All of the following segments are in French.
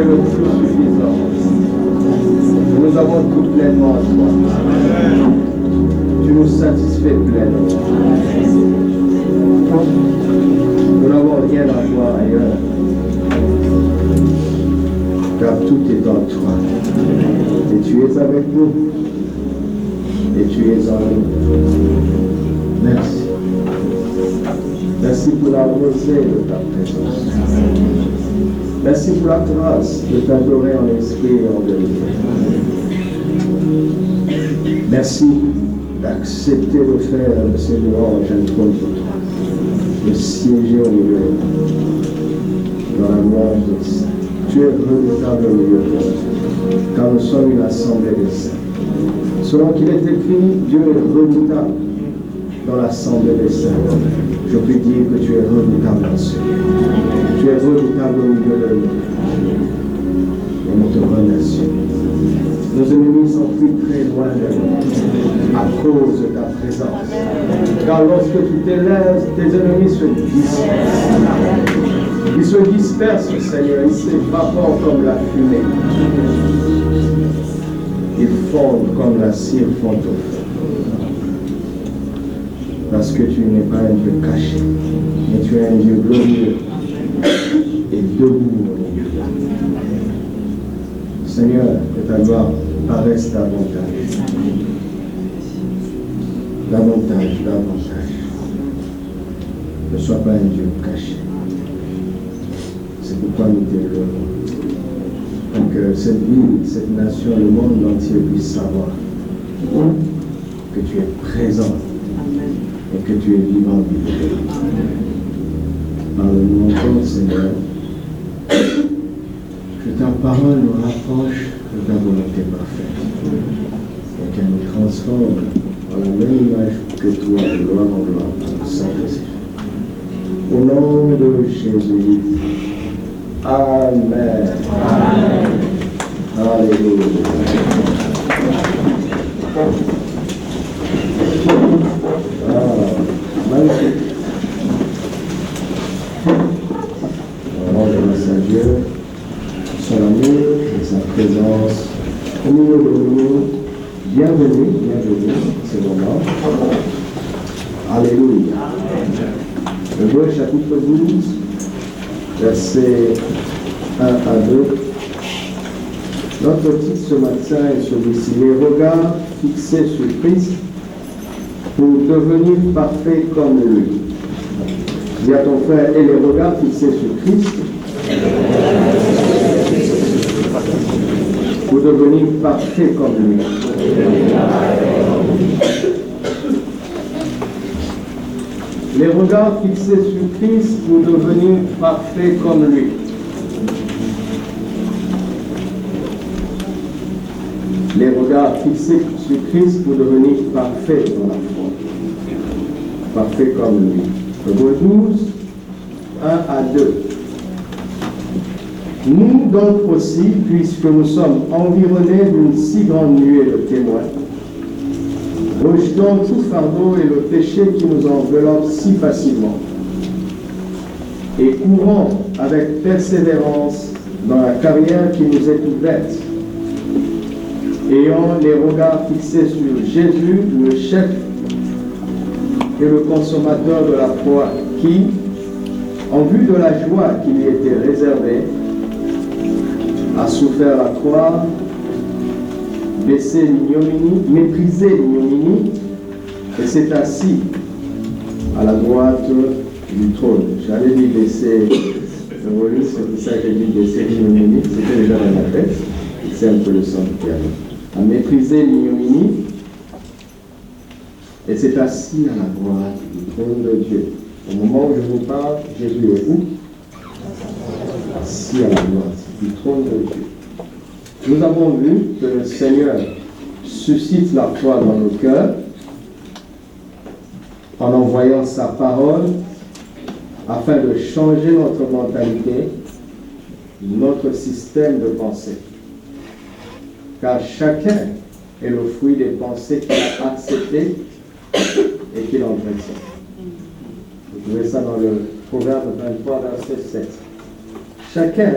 es le tout suffisant. Nous avons tout pleinement en toi. Tu nous satisfais pleinement. Nous n'avons rien à voir ailleurs. Car tout est en toi. Et tu es avec nous. Et tu es en nous. Merci. Merci pour la rosée de ta présence. Merci pour la grâce de t'adorer en esprit et en vérité. Merci d'accepter de faire de ces louanges un trône pour toi. De siéger au milieu dans la louange des saints. Tu es redoutable au milieu de nous, car nous sommes une assemblée des saints. Selon qu'il est écrit, Dieu est redoutable dans l'assemblée des saints. Je peux dire que tu es redoutable en ce lieu. Tu es redoutable au milieu de nous. Et nous te remercions. Nos ennemis sont plus très loin de nous à cause de ta présence. Car lorsque tu t'élèves, tes ennemis se dispersent. Ils se dispersent, Seigneur. Ils s'évaporent comme la fumée. Ils fondent comme la cire fond au feu. Parce que tu n'es pas un Dieu caché, mais tu es un Dieu glorieux et debout au milieu de nous. Seigneur, que ta gloire paraisse davantage. Davantage, davantage. Ne sois pas un Dieu caché. C'est pourquoi nous t'élevons. Pour que cette ville, cette nation, le monde entier puisse savoir que tu es présent. Et que tu es vivant, Parle-nous encore, Seigneur, que ta parole nous rapproche de ta volonté parfaite et qu'elle nous transforme en la même image que toi, de gloire en gloire, par le Saint-Esprit. Au nom de Jésus. Amen. Amen. Alléluia. Magnifique. On rend grâce à Dieu, son amour et sa présence au milieu de nous. Bienvenue, bienvenue à ce moment. Alléluia. Hébreux chapitre 12, versets 1 à 2. Notre titre ce matin est celui-ci: les regards fixés sur Christ pour devenir parfait comme lui. Dis à ton frère, et les regards fixés sur Christ pour devenir parfait comme lui. Les regards fixés sur Christ pour devenir parfait comme lui. Les regards fixés sur Christ pour devenir parfait dans la foi. Parfait comme lui. Hébreux 12, 1 à 2. Nous donc aussi, puisque nous sommes environnés d'une si grande nuée de témoins, rejetons tout fardeau et le péché qui nous enveloppe si facilement, et courons avec persévérance dans la carrière qui nous est ouverte, ayant les regards fixés sur Jésus, le chef et le consommateur de la foi, qui, en vue de la joie qui lui était réservée, a souffert la croix, méprisé l'ignominie, et s'est assis à la droite du trône. J'allais dire baisser le volume, c'est pour ça que j'ai dit baisser l'ignominie, c'était déjà dans ma tête, c'est un peu le son du piano. A méprisé l'ignominie, et s'est assis à la droite du trône de Dieu. Au moment où je vous parle, Jésus est où? Assis à la droite du trône de Dieu. Nous avons vu que le Seigneur suscite la foi dans nos cœurs en envoyant sa parole afin de changer notre mentalité, notre système de pensée. Car chacun est le fruit des pensées qu'il a acceptées et qu'il entretient. Vous trouvez ça dans le Proverbe 23, verset 7. Chacun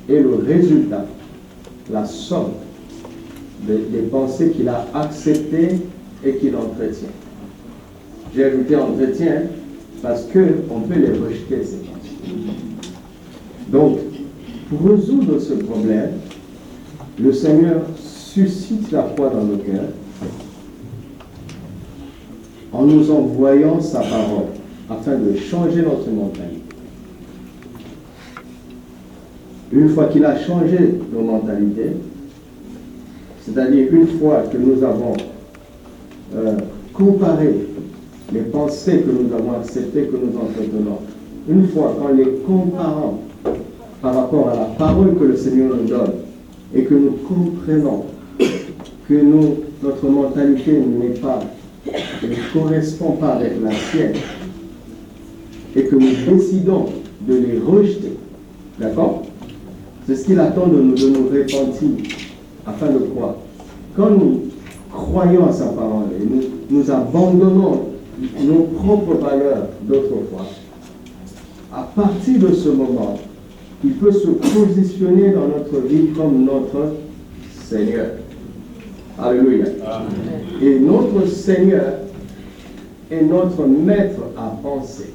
est le résultat, la somme des pensées qu'il a acceptées et qu'il entretient. J'ai ajouté entretien parce qu'on peut les rejeter, ces pensées. Donc, pour résoudre ce problème, le Seigneur suscite la foi dans nos cœurs en nous envoyant sa parole afin de changer notre mentalité. Une fois qu'il a changé nos mentalités, c'est-à-dire une fois que nous avons comparé les pensées que nous avons acceptées, que nous entretenons, une fois qu'en les comparant par rapport à la parole que le Seigneur nous donne et que nous comprenons que notre mentalité ne correspond pas avec la sienne et que nous décidons de les rejeter, d'accord? C'est ce qu'il attend de nous repentir afin de croire. Quand nous croyons à sa parole et nous abandonnons nos propres valeurs d'autrefois, à partir de ce moment, il peut se positionner dans notre vie comme notre Seigneur. Alléluia. Amen. Et notre Seigneur est notre maître à penser,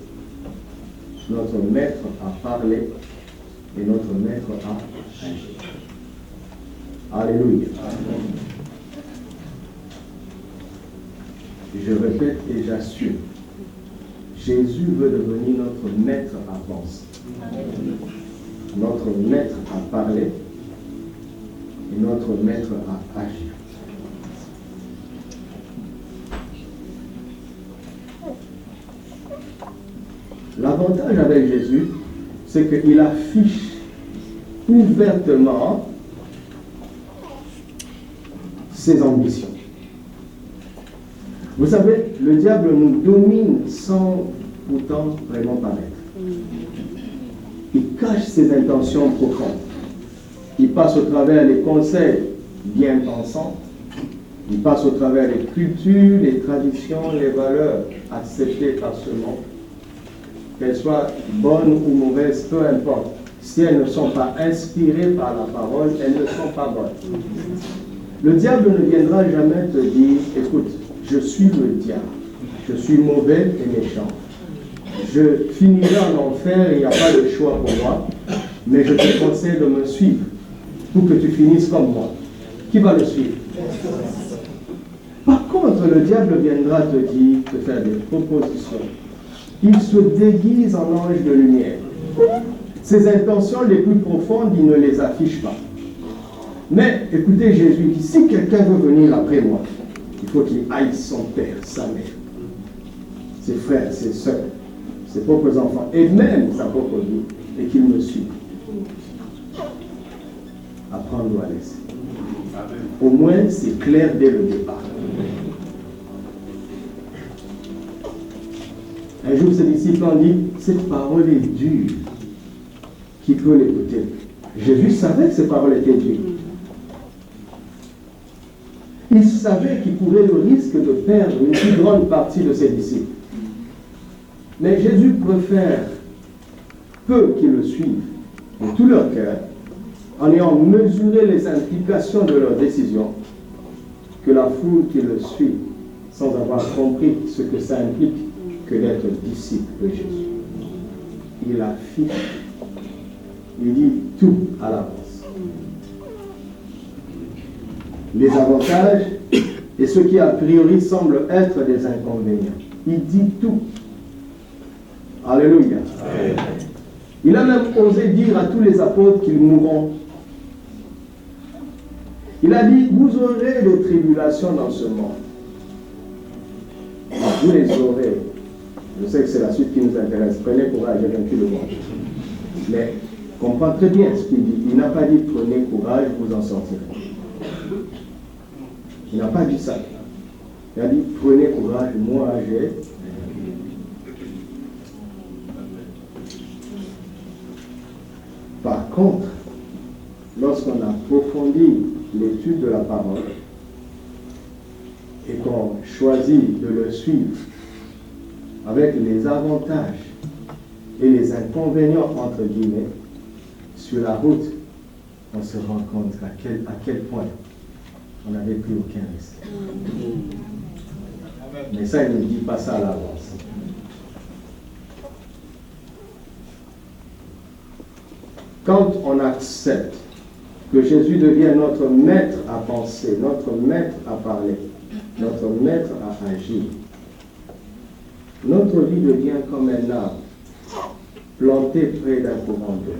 notre maître à parler et notre maître à agir. Alléluia. Amen. Je répète et j'assume, Jésus veut devenir notre maître à penser, notre maître à parler et notre maître à agir. L'avantage avec Jésus, c'est qu'il affiche ouvertement ses ambitions. Vous savez, le diable nous domine sans pourtant vraiment paraître. Il cache ses intentions profondes. Il passe au travers des conseils bien pensants. Il passe au travers des cultures, les traditions, les valeurs acceptées par ce monde. Qu'elles soient bonnes ou mauvaises, peu importe. Si elles ne sont pas inspirées par la parole, elles ne sont pas bonnes. Le diable ne viendra jamais te dire, écoute, je suis le diable, je suis mauvais et méchant. Je finirai en enfer, il n'y a pas de choix pour moi, mais je te conseille de me suivre pour que tu finisses comme moi. Qui va le suivre? Par contre, le diable viendra te dire, te faire des propositions. Il se déguise en ange de lumière. Ses intentions les plus profondes, il ne les affiche pas. Mais écoutez Jésus dit, si quelqu'un veut venir après moi, il faut qu'il haïsse son père, sa mère, ses frères, ses soeurs, ses propres enfants, et même sa propre vie, et qu'il me suive. Apprendre ou à laisser. Au moins, c'est clair dès le départ. Un jour, ses disciples ont dit, cette parole est dure. Qui peut l'écouter? Jésus savait que ces paroles étaient dures. Il savait qu'il courait le risque de perdre une plus grande partie de ses disciples. Mais Jésus préfère peu qu'ils le suivent de tout leur cœur, en ayant mesuré les implications de leur décision, que la foule qui le suit sans avoir compris ce que ça implique que d'être disciple de Jésus. Il affiche, il dit tout à l'avance. Les avantages et ce qui a priori semble être des inconvénients. Il dit tout. Alléluia. Amen. Il a même osé dire à tous les apôtres qu'ils mourront. Il a dit, vous aurez des tribulations dans ce monde. Vous les aurez. Je sais que c'est la suite qui nous intéresse. Prenez courage et vaincu le monde. Mais comprends très bien ce qu'il dit. Il n'a pas dit prenez courage, vous en sortirez. Il n'a pas dit ça. Il a dit prenez courage, moi j'ai. Par contre, lorsqu'on approfondit l'étude de la parole et qu'on choisit de le suivre avec les avantages et les inconvénients entre guillemets sur la route on se rend compte à quel point on n'avait plus aucun risque. Mais ça, il ne dit pas ça à l'avance. Quand on accepte que Jésus devient notre maître à penser, notre maître à parler, notre maître à agir, notre vie devient comme un arbre planté près d'un courant d'eau,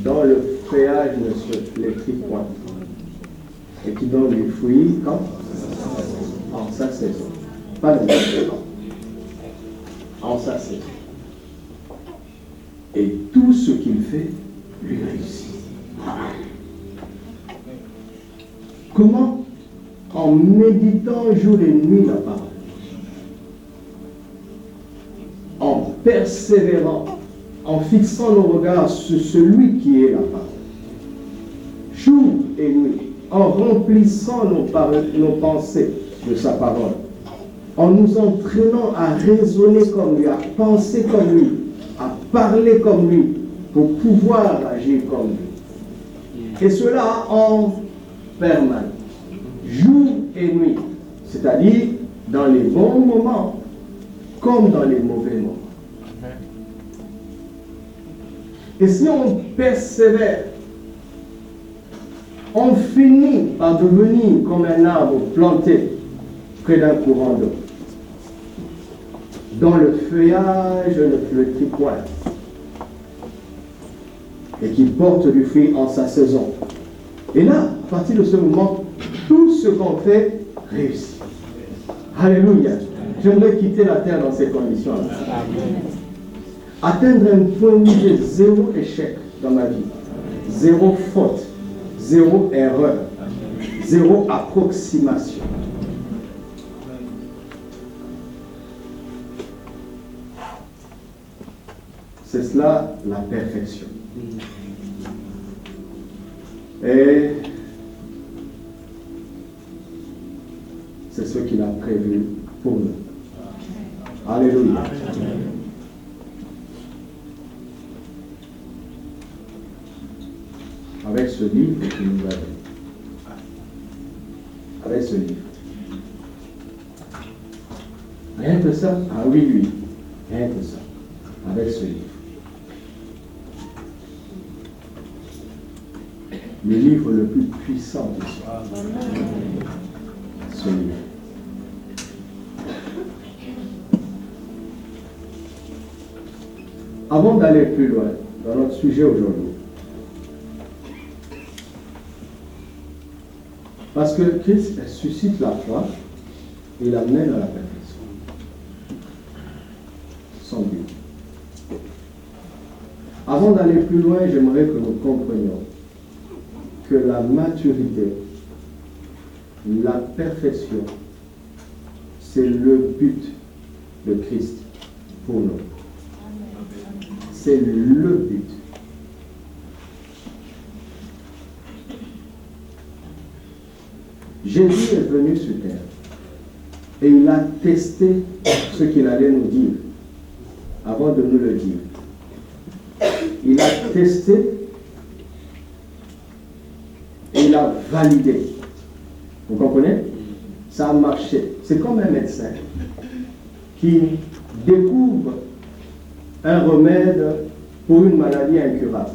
dont le feuillage ne se flétrit point, et qui donne du fruit quand en sa saison. Pas de temps. En sa saison. Et tout ce qu'il fait lui réussit. Comment? En méditant jour et nuit la parole. En persévérant, en fixant nos regards sur celui qui est la parole. Jour et nuit, en remplissant nos pensées de sa parole, en nous entraînant à raisonner comme lui, à penser comme lui, à parler comme lui, pour pouvoir agir comme lui. Et cela en permanence, jour et nuit, c'est-à-dire dans les bons moments comme dans les mauvais moments. Et si on persévère, on finit par devenir comme un arbre planté près d'un courant d'eau, dont le feuillage ne flétrit point, et qui porte du fruit en sa saison. Et là, à partir de ce moment, tout ce qu'on fait réussit. Alléluia. J'aimerais quitter la terre dans ces conditions-là. Atteindre un point où j'ai zéro échec dans ma vie, zéro faute, zéro erreur, zéro approximation. C'est cela la perfection. Et c'est ce qu'il a prévu pour nous. Alléluia. Avec ce livre qu'il nous a donné. Avec ce livre. Rien que ça? Ah oui, oui. Rien que ça. Avec ce livre. Le livre le plus puissant de l'histoire. Ce livre. Avant d'aller plus loin dans notre sujet aujourd'hui, parce que Christ suscite la foi et l'amène à la perfection. Sans but. Avant d'aller plus loin, j'aimerais que nous comprenions que la maturité, la perfection, c'est le but de Christ pour nous. C'est le but. Jésus est venu sur terre et il a testé ce qu'il allait nous dire avant de nous le dire. Il a testé et il a validé. Vous comprenez? Ça a marché. C'est comme un médecin qui découvre un remède pour une maladie incurable.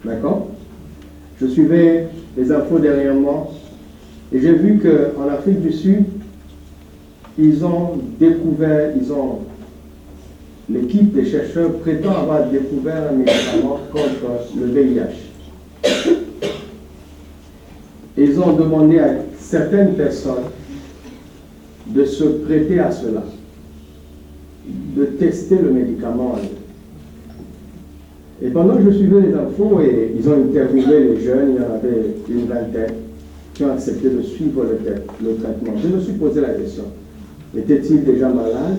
D'accord? Je suivais les infos dernièrement et j'ai vu qu'en Afrique du Sud, l'équipe des chercheurs prétend avoir découvert un médicament contre le VIH. Et ils ont demandé à certaines personnes de se prêter à cela, de tester le médicament. Et pendant que je suivais les infos, et ils ont interviewé les jeunes, il y en avait une vingtaine, qui ont accepté de suivre le traitement. Je me suis posé la question, était-il déjà malade?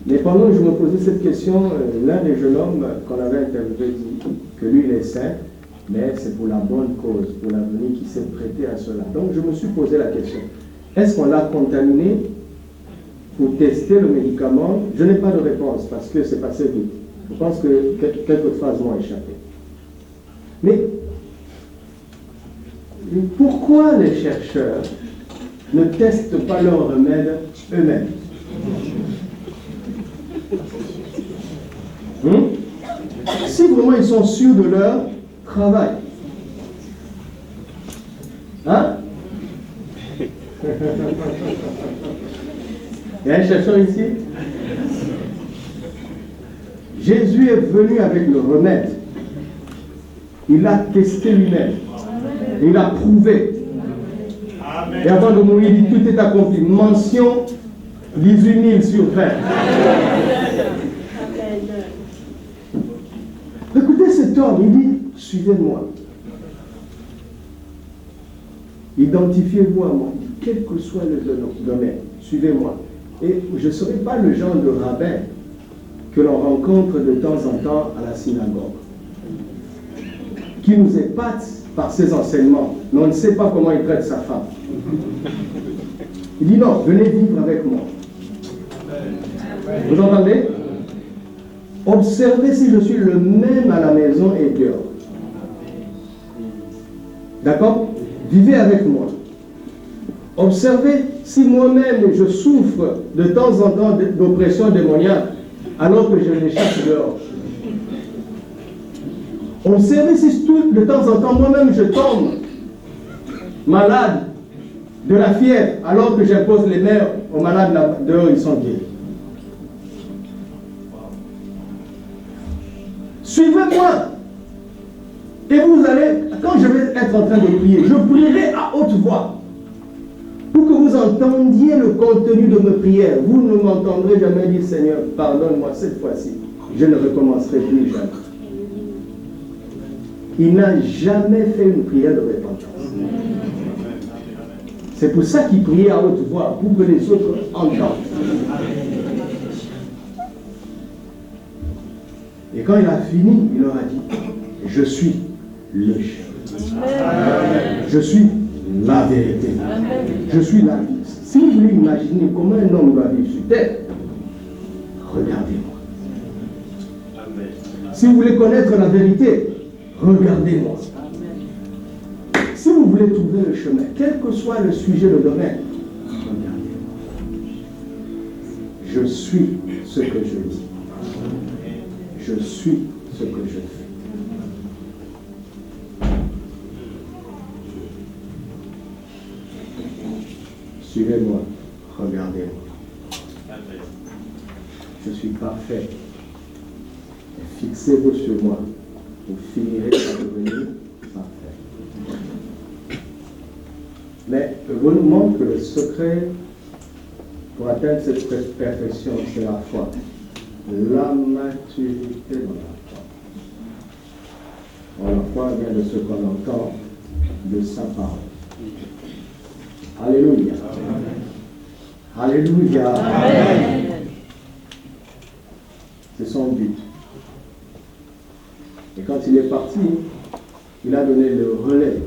Mais pendant que je me posais cette question, l'un des jeunes hommes qu'on avait interviewé dit que lui, il est sain, mais c'est pour la bonne cause, pour l'avenir qui s'est prêté à cela. Donc je me suis posé la question, est-ce qu'on l'a contaminé pour tester le médicament? Je n'ai pas de réponse parce que c'est passé vite. Je pense que quelques phrases m'ont échappé. Mais pourquoi les chercheurs ne testent pas leurs remèdes eux-mêmes? Si vraiment ils sont sûrs de leur travail. Hein? Il y a un chercheur ici? Jésus est venu avec le remède. Il l'a testé lui-même. Il l'a prouvé. Amen. Et avant de mourir, il dit tout est accompli. Mention 18 000 sur 20. Écoutez cet homme, il dit, suivez-moi. Identifiez-vous à moi, quel que soit le domaine. Suivez-moi. Et je ne serai pas le genre de rabbin que l'on rencontre de temps en temps à la synagogue, qui nous épate par ses enseignements, mais on ne sait pas comment il traite sa femme. Il dit non, venez vivre avec moi. Vous entendez? Observez si je suis le même à la maison et dehors. D'accord? Vivez avec moi. Observez si moi-même je souffre de temps en temps d'oppression démoniaque alors que je les chasse dehors. Observez si de temps en temps moi-même je tombe malade de la fièvre alors que j'impose les mères aux malades là dehors, ils sont guéris. Suivez-moi. Et vous allez, quand je vais être en train de prier, je prierai à haute voix pour que vous entendiez le contenu de mes prières. Vous ne m'entendrez jamais dire Seigneur, pardonne-moi cette fois-ci. Je ne recommencerai plus jamais. Il n'a jamais fait une prière de repentance. C'est pour ça qu'il priait à haute voix, pour que les autres entendent. Et quand il a fini, il leur a dit, je suis le chemin. Je suis la vérité. Je suis la vie. Si vous voulez imaginer comment un homme doit vivre sur terre, regardez-moi. Si vous voulez connaître la vérité, regardez-moi. Si vous voulez trouver le chemin, quel que soit le sujet, le domaine, regardez-moi. Je suis ce que je dis. Je suis ce que je fais. Suivez-moi, regardez-moi. Je suis parfait. Fixez-vous sur moi. Vous finirez par devenir parfait. Mais vous nous montre que le secret pour atteindre cette perfection, c'est la foi. La maturité dans la foi. La foi vient de ce qu'on entend de sa parole. Alléluia. Amen. Alléluia. Amen. C'est son but. Et quand il est parti, il a donné le relais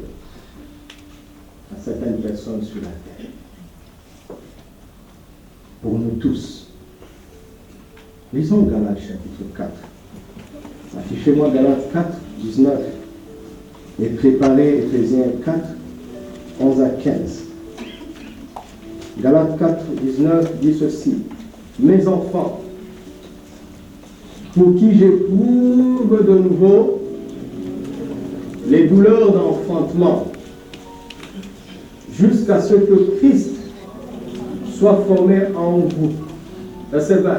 à certaines personnes sur la terre. Pour nous tous. Lisons Galates chapitre 4. Affichez-moi Galates 4, 19. Et préparez Éphésiens 4, 11 à 15. Galates 4, 19 dit ceci. Mes enfants, pour qui j'éprouve de nouveau les douleurs d'enfantement, jusqu'à ce que Christ soit formé en vous. Verset 20.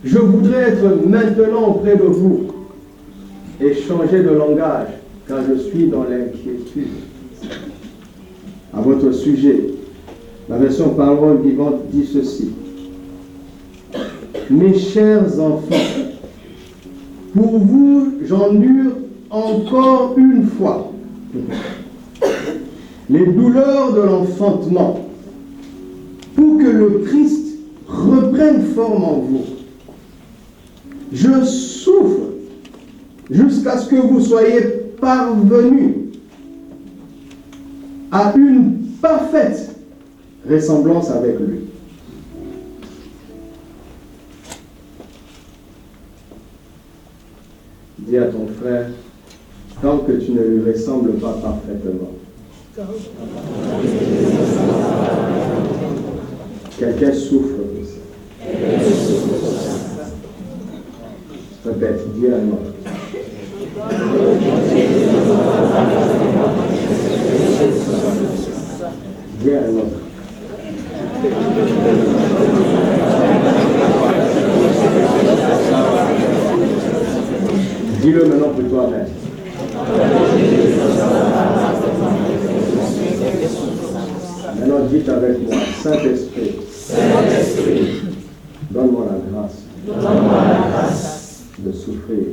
Je voudrais être maintenant auprès de vous et changer de langage, car je suis dans l'inquiétude. À votre sujet, la version Parole vivante dit ceci. Mes chers enfants, pour vous, j'endure encore une fois les douleurs de l'enfantement, pour que le Christ reprenne forme en vous. Je souffre jusqu'à ce que vous soyez parvenus à une parfaite ressemblance avec lui. Dis à ton frère, tant que tu ne lui ressembles pas parfaitement. Quelqu'un souffre pour ça. Répète, dis à moi. Dis à moi. Dis-le maintenant pour toi-même. Maintenant, dites avec moi, Saint-Esprit, donne-moi la grâce de souffrir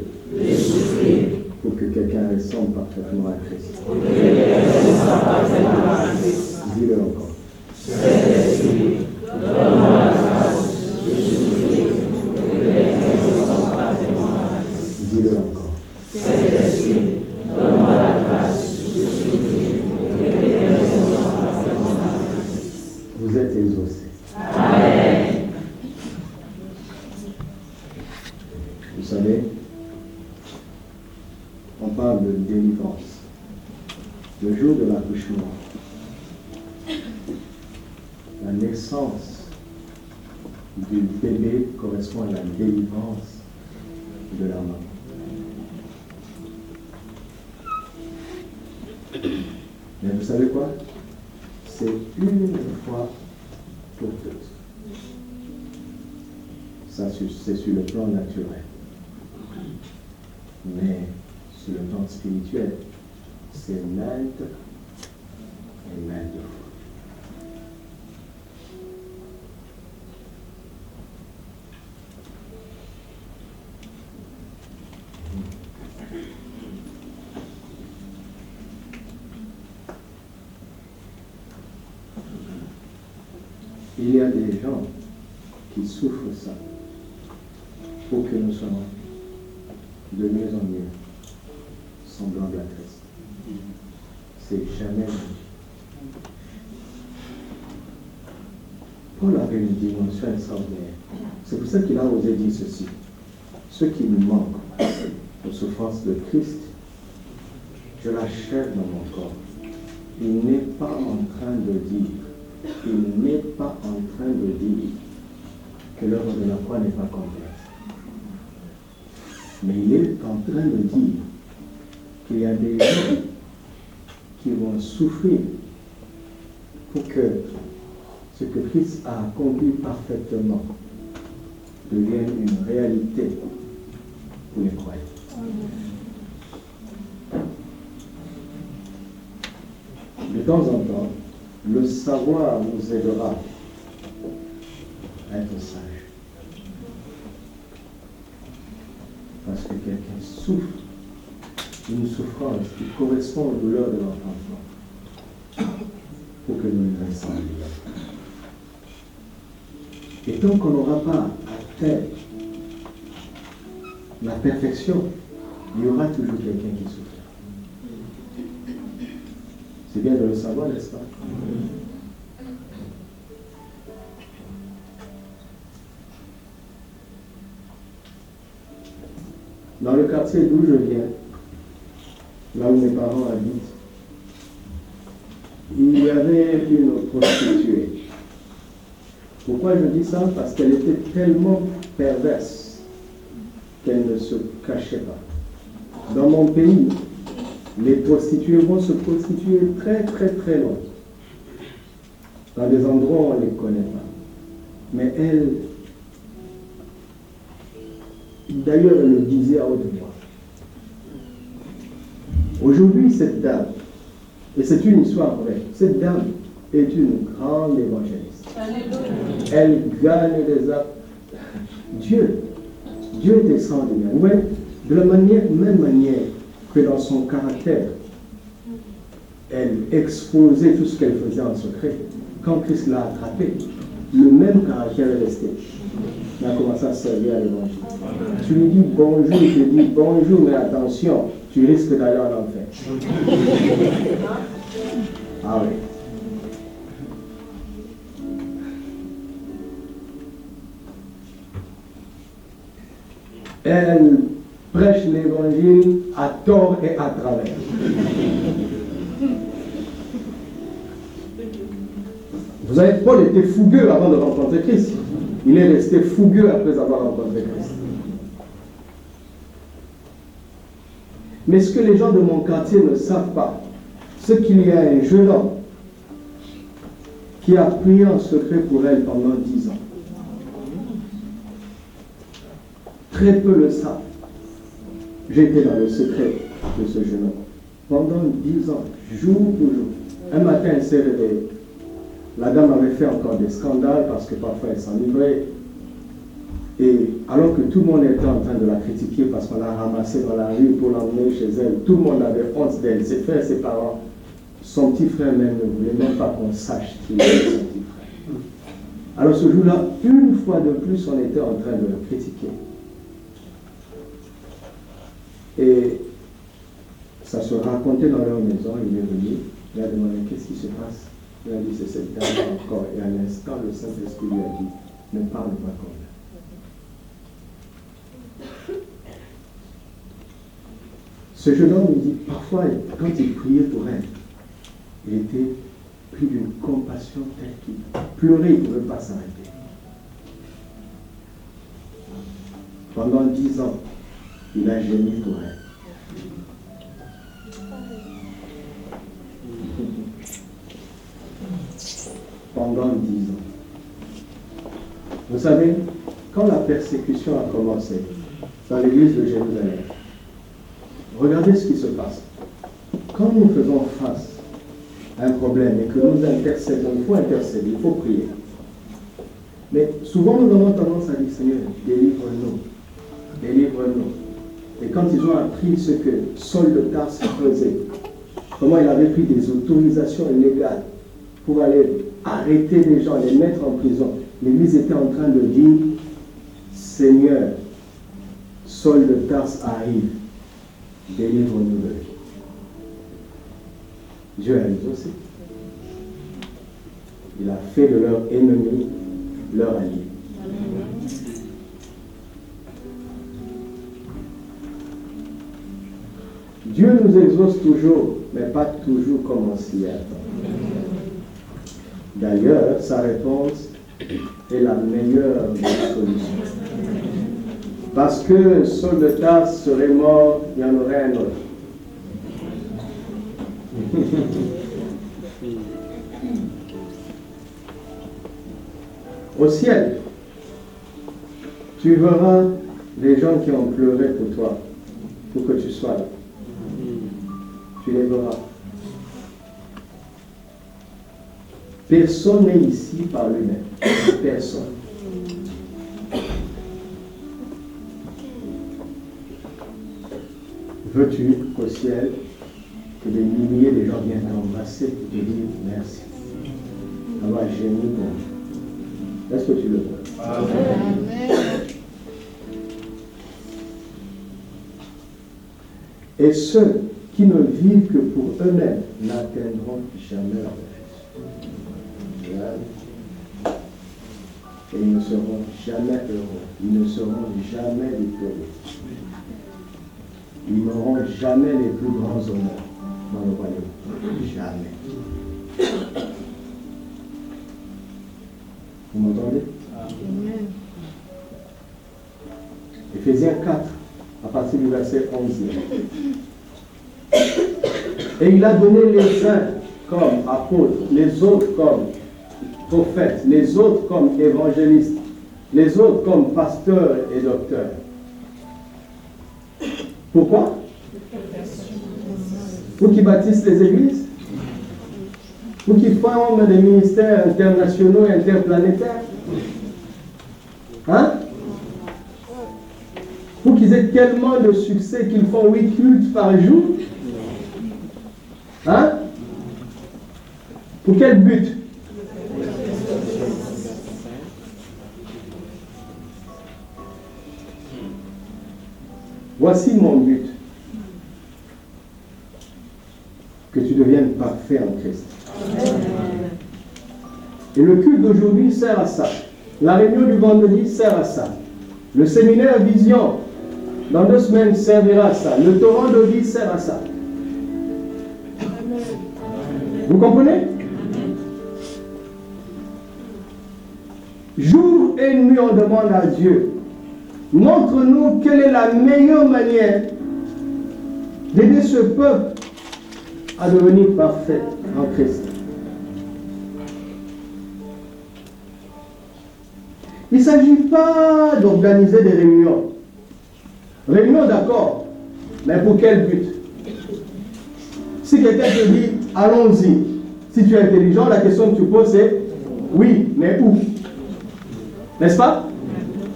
pour que quelqu'un ressemble parfaitement à Christ. Dis-le encore. Saint-Esprit, donne-moi la grâce de souffrir pour que quelqu'un ressemble parfaitement à Christ. Dis-le encore. Saint-Esprit, donne-moi la grâce de souffrir pour que quelqu'un ressemble parfaitement à Christ. Vous êtes exaucés. Amen. Vous savez, on parle de délivrance. Le jour de l'accouchement, la naissance du bébé correspond à la délivrance de la maman. Mais vous savez quoi? C'est une fois pour toutes. Ça, c'est sur le plan naturel. Mais sur le plan spirituel, c'est maintes et maintes fois. Il y a des gens qui souffrent ça pour que nous soyons de mieux en mieux semblables à Christ. C'est jamais vu. Paul avait une dimension extraordinaire. C'est pour ça qu'il a osé dire ceci. Ce qui me manque aux souffrances de Christ, je l'achève dans mon corps. Il n'est pas en train de dire que l'œuvre de la croix n'est pas complète. Mais il est en train de dire qu'il y a des gens qui vont souffrir pour que ce que Christ a accompli parfaitement devienne une réalité pour les croyants. De temps en temps, le savoir nous aidera à être sage. Parce que quelqu'un souffre une souffrance qui correspond aux douleurs de l'enfant pour que nous nous ressemblions. Et tant qu'on n'aura pas atteint la perfection, il y aura toujours quelqu'un qui souffre. C'est bien de le savoir, n'est-ce pas? Dans le quartier d'où je viens, là où mes parents habitent, il y avait une prostituée. Pourquoi je dis ça? Parce qu'elle était tellement perverse qu'elle ne se cachait pas. Dans mon pays, les prostituées vont se prostituer très très très loin. Dans des endroits où on ne les connaît pas. Mais elle, d'ailleurs, elle le disait à haute voix. Aujourd'hui, cette dame, et c'est une histoire vraie, cette dame est une grande évangéliste. Elle gagne des âmes. Dieu est extraordinaire. Vous voyez, de la même manière que dans son caractère, elle exposait tout ce qu'elle faisait en secret. Quand Christ l'a attrapée, le même caractère est resté. Il a commencé à servir à l'évangile. Tu lui dis bonjour, il te dit bonjour, mais attention, tu risques d'aller en enfer. Ah oui. Elle prêche l'évangile à tort et à travers. Vous savez, Paul était fougueux avant de rencontrer Christ. Il est resté fougueux après avoir rencontré Christ. Mais ce que les gens de mon quartier ne savent pas, c'est qu'il y a un jeune homme qui a prié en secret pour elle pendant 10 ans. Très peu le savent. J'étais dans le secret de ce jeune homme. Pendant 10 ans, jour pour jour. Un matin, elle s'est réveillée. La dame avait fait encore des scandales parce que parfois elle s'enivrait. Et alors que tout le monde était en train de la critiquer parce qu'on l'a ramassée dans la rue pour l'emmener chez elle, tout le monde avait honte d'elle, ses frères, ses parents. Son petit frère même ne voulait même pas qu'on sache qu'il était son petit frère. Alors ce jour-là, une fois de plus, on était en train de le critiquer. Et ça se racontait dans leur maison, il est venu, il a demandé qu'est-ce qui se passe. Il a dit c'est cette dame encore. Et à l'instant, le Saint-Esprit lui a dit ne parle pas comme elle. Ce jeune homme, il dit parfois, quand il priait pour elle, il était pris d'une compassion telle qu'il pleurait, il ne pouvait pas s'arrêter. Pendant 10 ans, il a gémi pour elle. Pendant 10 ans. Vous savez, quand la persécution a commencé dans l'église de Jérusalem, regardez ce qui se passe. Quand nous faisons face à un problème et que nous intercédons, il faut intercéder, il faut prier. Mais souvent nous avons tendance à dire Seigneur, délivre-nous, délivre-nous. Et quand ils ont appris ce que Saul de Tarse faisait, comment il avait pris des autorisations illégales pour aller arrêter les gens, les mettre en prison, l'église était en train de dire Seigneur, Saul de Tarse arrive, délivre-nous de lui. Dieu a exaucé. Il a fait de leur ennemi leur allié. Dieu nous exauce toujours, mais pas toujours comme on s'y attend. D'ailleurs, sa réponse est la meilleure des solutions. Parce que Saul de Tarse serait mort, il y en aurait un autre. Au ciel, tu verras les gens qui ont pleuré pour toi, pour que tu sois là. Tu les verras. Personne n'est ici par lui-même. Personne. Veux-tu qu'au ciel, que des milliers de gens viennent t'embrasser et te dire merci, avoir gémi pour moi? Est-ce que tu le veux? Amen. Et ceux qui ne vivent que pour eux-mêmes n'atteindront jamais leur but. Et ils ne seront jamais heureux. Ils ne seront jamais victorieux. Ils n'auront jamais les plus grands honneurs dans le royaume. Jamais. Vous m'entendez? Amen. Éphésiens 4, à partir du verset 11. Et il a donné les uns comme apôtres, les autres comme prophètes, les autres comme évangélistes, les autres comme pasteurs et docteurs. Pourquoi? Pour qu'ils bâtissent les églises, pour qu'ils forment des ministères internationaux et interplanétaires. Hein? Pour qu'ils aient tellement de succès qu'ils font 8 cultes par jour. Hein? Pour quel but? Voici mon but. Que tu deviennes parfait en Christ. Et le culte d'aujourd'hui sert à ça. La réunion du vendredi sert à ça. Le séminaire Vision dans 2 semaines, servira à ça. Le torrent de vie sert à ça. Vous comprenez? Jour et nuit, on demande à Dieu, montre-nous quelle est la meilleure manière d'aider ce peuple à devenir parfait en Christ. Il ne s'agit pas d'organiser des réunions. Réunions, d'accord, mais pour quel but? Si quelqu'un te dit, allons-y, si tu es intelligent, la question que tu poses c'est, oui, mais où? N'est-ce pas?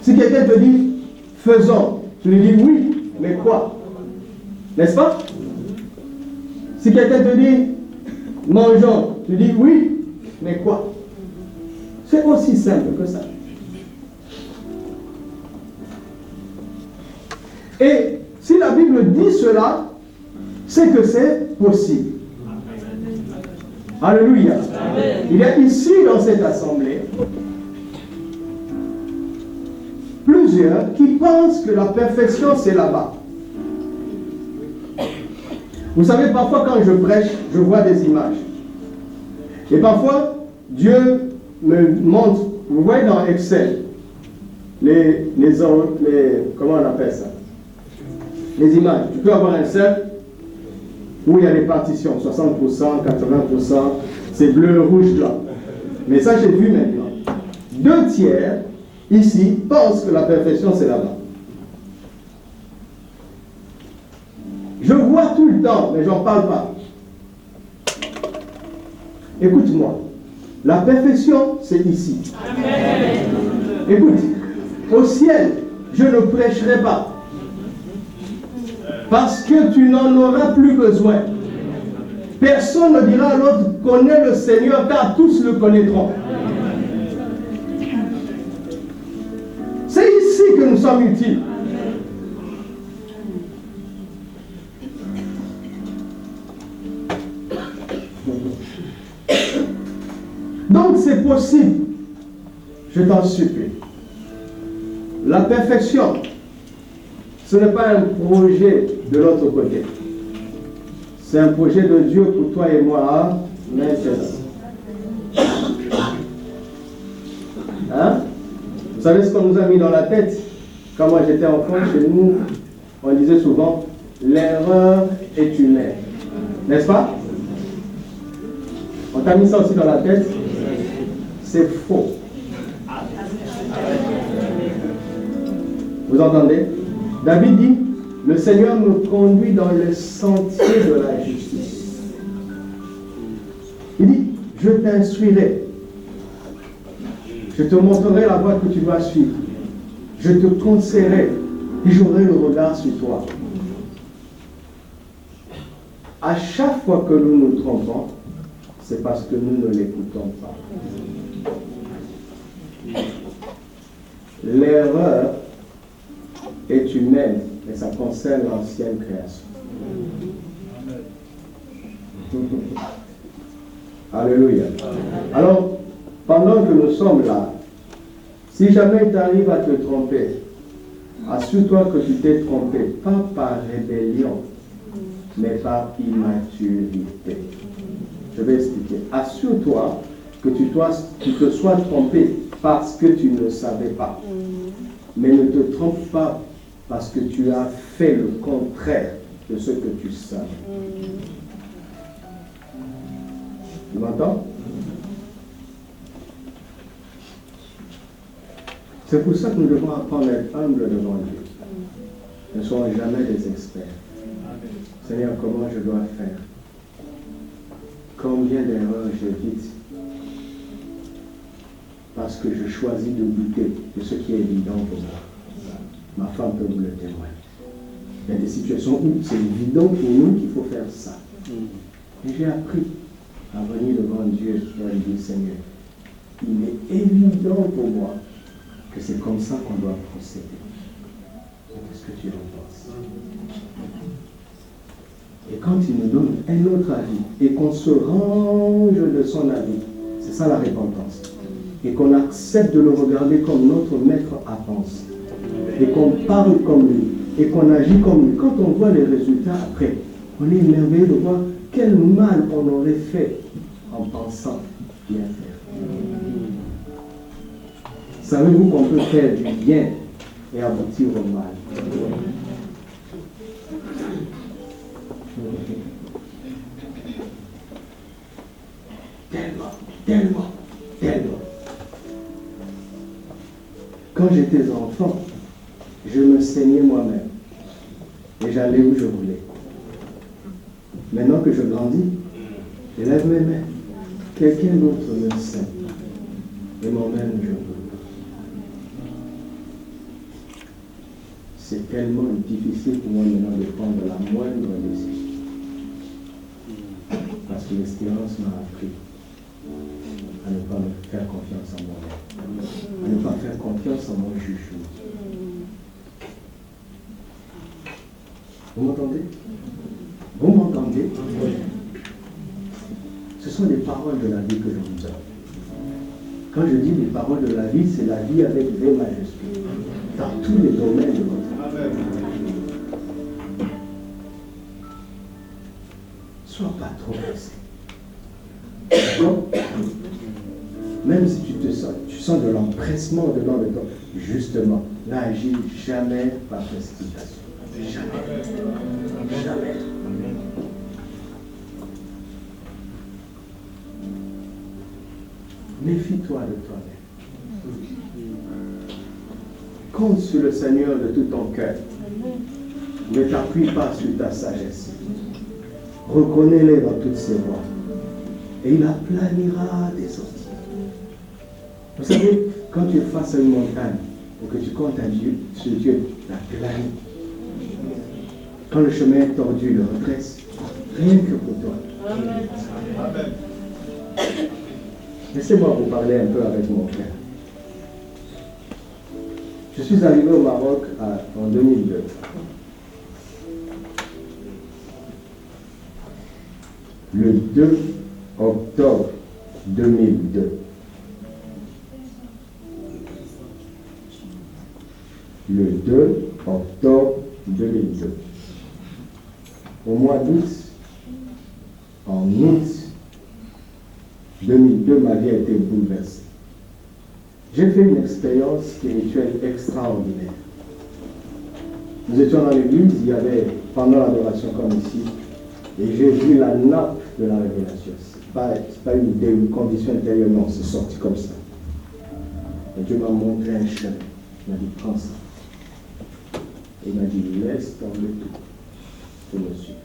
Si quelqu'un te dit, faisons, tu lui dis, oui, mais quoi? N'est-ce pas? Si quelqu'un te dit, mangeons, tu dis, oui, mais quoi? C'est aussi simple que ça. Et si la Bible dit cela, c'est que c'est possible. Alléluia. Amen. Il y a ici dans cette assemblée plusieurs qui pensent que la perfection c'est là-bas. Vous savez, parfois quand je prêche, je vois des images. Et parfois, Dieu me montre, vous voyez dans Excel, comment on appelle ça? Les images. Tu peux avoir un cercle où il y a des partitions, 60%, 80%, c'est bleu, rouge, blanc. Mais ça, j'ai vu maintenant. 2 tiers, ici, pensent que la perfection, c'est là-bas. Je vois tout le temps, mais j'en parle pas. Écoute-moi. La perfection, c'est ici. Amen. Écoute, au ciel, je ne prêcherai pas. Parce que tu n'en auras plus besoin. Personne ne dira à l'autre, connais le Seigneur, car tous le connaîtront. C'est ici que nous sommes utiles. Donc c'est possible. Je t'en supplie. La perfection, ce n'est pas un projet de l'autre côté. C'est un projet de Dieu pour toi et moi maintenant. Hein? Vous savez ce qu'on nous a mis dans la tête? Quand moi j'étais enfant, chez nous, on disait souvent, l'erreur est humaine. N'est-ce pas? On t'a mis ça aussi dans la tête? C'est faux. Vous entendez? David dit, le Seigneur me conduit dans le sentier de la justice. Il dit, je t'instruirai. Je te montrerai la voie que tu dois suivre. Je te conseillerai et j'aurai le regard sur toi. À chaque fois que nous nous trompons, c'est parce que nous ne l'écoutons pas. L'erreur est humaine, mais ça concerne l'ancienne création. Alléluia. Alors, pendant que nous sommes là, si jamais tu arrives à te tromper, assure-toi que tu t'es trompé, pas par rébellion, mais par immaturité. Je vais expliquer. Assure-toi que tu te sois trompé parce que tu ne savais pas. Mais ne te trompe pas parce que tu as fait le contraire de ce que tu savais. Tu m'entends? C'est pour ça que nous devons apprendre à être humbles devant Dieu. Ne soyons jamais des experts. Seigneur, comment je dois faire? Combien d'erreurs j'évite parce que je choisis de douter de ce qui est évident pour moi. Ma femme peut vous le témoigner. Il y a des situations où c'est évident pour nous qu'il faut faire ça. Et j'ai appris à venir devant Dieu et à lui dire, Seigneur, il est évident pour moi que c'est comme ça qu'on doit procéder. Qu'est-ce que tu en penses? Et quand il nous donne un autre avis et qu'on se range de son avis, c'est ça la repentance. Et qu'on accepte de le regarder comme notre maître à penser. Et qu'on parle comme lui. et qu'on agit comme lui, quand on voit les résultats après, on est émerveillé de voir quel mal on aurait fait en pensant bien faire. Savez-vous qu'on peut faire du bien et aboutir au mal? Tellement. Quand j'étais enfant, je me saignais moi-même et j'allais où je voulais. Maintenant que je grandis, je lève mes mains. Quelqu'un d'autre me saigne et moi-même je veux. C'est tellement difficile pour moi maintenant de prendre la moindre décision. Parce que l'expérience m'a appris à ne pas me faire confiance en moi-même, à ne pas faire confiance en mon jugement. Vous m'entendez? Vous m'entendez? Ce sont des paroles de la vie que je vous donne. Quand je dis les paroles de la vie, c'est la vie avec V majuscule, dans tous les domaines de votre vie. Sois pas trop pressé. Même si tu sens de l'empressement dedans de toi, justement, n'agis jamais par précipitation. Jamais. Méfie-toi de toi-même. Compte sur le Seigneur de tout ton cœur. Ne t'appuie pas sur ta sagesse. Reconnais-les dans toutes ses voies. Et il aplanira tes sorties. Vous savez, quand tu es face à une montagne, ou que tu comptes à Dieu, sur Dieu, la planie. Quand le chemin est tordu, il le redresse. Rien que pour toi. Amen. Laissez-moi vous parler un peu avec mon frère. Je suis arrivé au Maroc en 2002. Le 2 octobre 2002. Le 2 octobre 2002. Au mois d'août, en août 2002, ma vie a été bouleversée. J'ai fait une expérience spirituelle extraordinaire. Nous étions dans l'église, il y avait, pendant l'adoration comme ici, et j'ai vu la nappe de la révélation. Ce n'est pas une idée, une condition intérieure, non, c'est sorti comme ça. Et Dieu m'a montré un chemin. Il m'a dit, prends ça. Et il m'a dit, laisse tomber tout. Pour me suivre.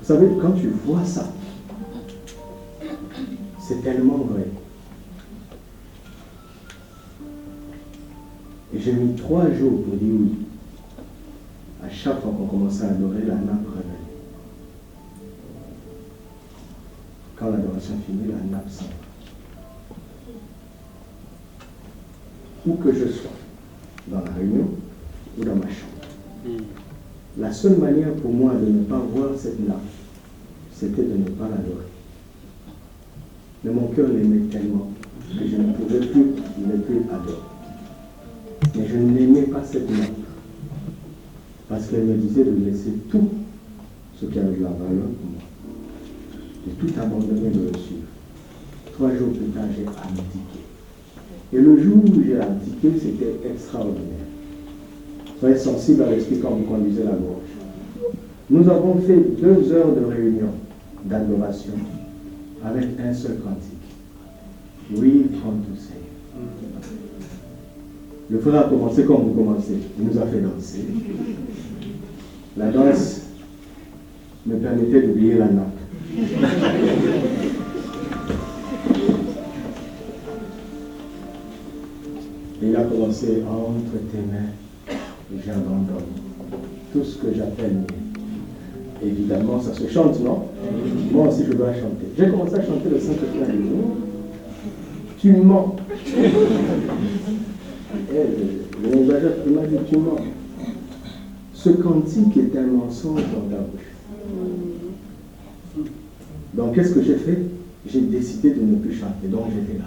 Vous savez, quand tu vois ça, c'est tellement vrai. Et j'ai mis 3 jours pour dire oui. À chaque fois qu'on commençait à adorer, la nappe révélée. Quand l'adoration finit, la nappe s'en va. Où que je sois, dans la réunion ou dans ma chambre. La seule manière pour moi de ne pas voir cette nappe, c'était de ne pas l'adorer. Mais mon cœur l'aimait tellement que je ne pouvais plus ne plus adorer. Mais je n'aimais pas cette nappe. Parce qu'elle me disait de laisser tout ce qui avait de la valeur pour moi. De tout abandonner de le suivre. 3 jours plus tard, j'ai abdiqué. Et le jour où j'ai abdiqué, c'était extraordinaire. Soyez sensibles à l'esprit quand vous conduisez la gorge. Nous avons fait 2 heures de réunion d'adoration avec un seul cantique. We come to say. Le frère a commencé comme vous commencez. Il nous a fait danser. La danse me permettait d'oublier la nappe. Et il a commencé entre tes mains. J'abandonne tout ce que j'appelle mien. Évidemment, ça se chante, non? Moi aussi, je dois chanter. J'ai commencé à chanter le Saint-Esprit. Tu mens. Le messager m'a dit, tu mens. Ce cantique est un mensonge dans ta bouche. Donc, qu'est-ce que j'ai fait? J'ai décidé de ne plus chanter. Donc, j'étais là.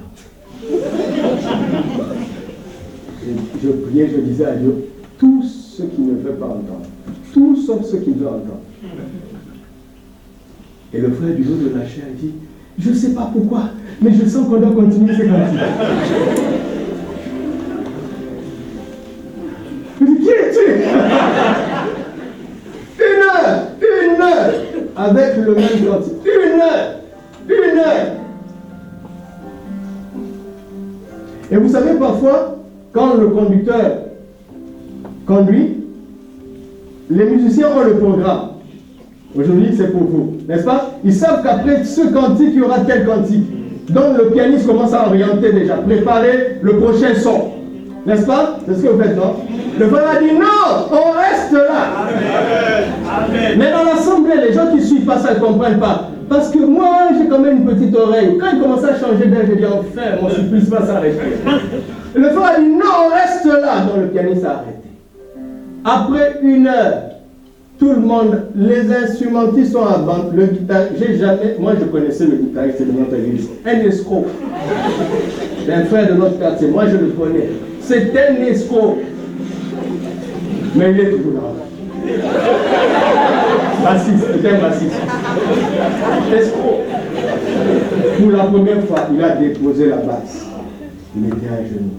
Je priais, je disais à Dieu, tout ceux qui ne veulent pas entendre. Tout sauf ceux qui veulent entendre. Et le frère du haut de la chair dit, je ne sais pas pourquoi, mais je sens qu'on doit continuer ces cantiques. Je dis, qui es-tu? Une heure, avec le même cantique. Une heure. Et vous savez, parfois, quand le conducteur conduit, les musiciens ont le programme. Aujourd'hui, c'est pour vous, n'est-ce pas? Ils savent qu'après ce cantique, il y aura tel cantique. Donc le pianiste commence à orienter déjà, préparer le prochain son. N'est-ce pas? C'est ce que vous faites, non? Le frère a dit non, on reste là. Amen. Mais dans l'assemblée, les gens qui ne suivent pas ça ne comprennent pas. Parce que moi, j'ai quand même une petite oreille. Quand il commence à changer d'air, je dis enfin, mon supplice va s'arrêter. Le frère a dit non, on reste là. Donc le pianiste a arrêté. Après 1 heure, tout le monde, les instrumentistes sont à bande. Le guitariste, moi je connaissais le guitariste de notre église, un escroc. C'est un frère de notre quartier, moi je le connais. C'est un escroc. Mais il est toujours là. Raciste, c'est un raciste. Escroc. Pour la première fois, il a déposé la basse. Il était à genoux.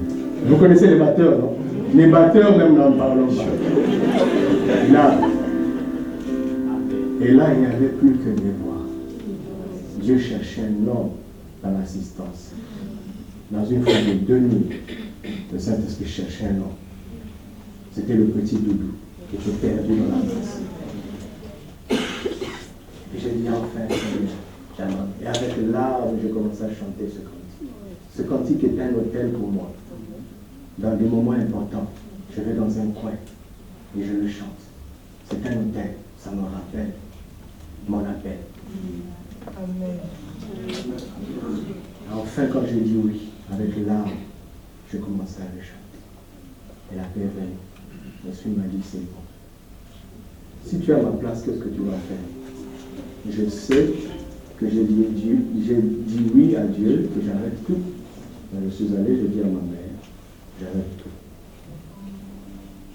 Vous connaissez les batteurs, non? Les batteurs, même n'en parlons pas. Là. Et là, il n'y avait plus que des voix. Dieu cherchait un homme dans l'assistance. Dans une fois de 2 nuits, le Saint-Esprit cherchait un homme. C'était le petit Doudou qui était perdu dans la masse. Et j'ai dit enfin, Seigneur, et avec larmes, j'ai commencé à chanter ce cantique. Ce cantique est un hôtel pour moi. Dans des moments importants, je vais dans un coin et je le chante. C'est un hôtel, ça me rappelle mon appel. Amen. Enfin, quand j'ai dit oui, avec larmes, je commençais à le chanter. Et la paix est venue. L'Esprit m'a dit c'est bon. Si tu es à ma place, qu'est-ce que tu vas faire? Je sais que j'ai dit oui à Dieu, que j'arrête tout. Quand je suis allé, je dis à ma mère, j'arrête tout.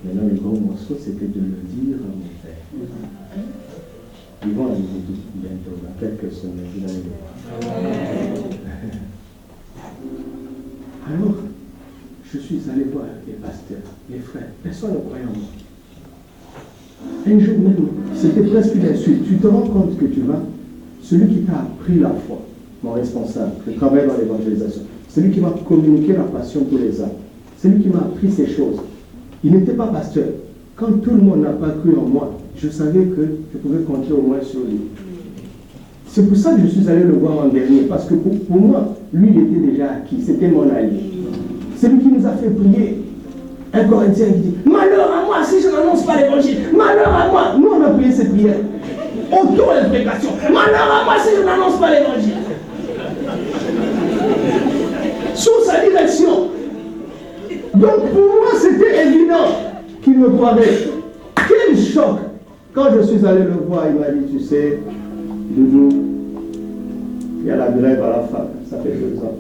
Maintenant, le gros morceau, c'était de le dire à mon père. Ils vont arriver bientôt, dans quelques semaines, vous allez le voir. Alors, je suis allé voir les pasteurs, les frères, personne ne croyait en moi. Un jour même, c'était presque une insulte. Tu te rends compte que tu vas, celui qui t'a appris la foi, mon responsable, je travaille dans l'évangélisation, celui qui m'a communiqué la passion pour les âmes, celui qui m'a appris ces choses, il n'était pas pasteur. Quand tout le monde n'a pas cru en moi, je savais que je pouvais compter au moins sur lui. C'est pour ça que je suis allé le voir en dernier, parce que pour moi, lui, il était déjà acquis, c'était mon allié. C'est lui qui nous a fait prier. Un Corinthien qui dit, malheur à moi si je n'annonce pas l'évangile, malheur à moi. Nous, on a prié cette prière. Auto-imprécation. Malheur à moi si je n'annonce pas l'évangile. Sous sa direction. Donc pour moi, c'était évident qu'il me croirait. Quel choc! Quand je suis allé le voir, il m'a dit, tu sais, Doudou, il y a la grève à la fac, ça fait 2 ans.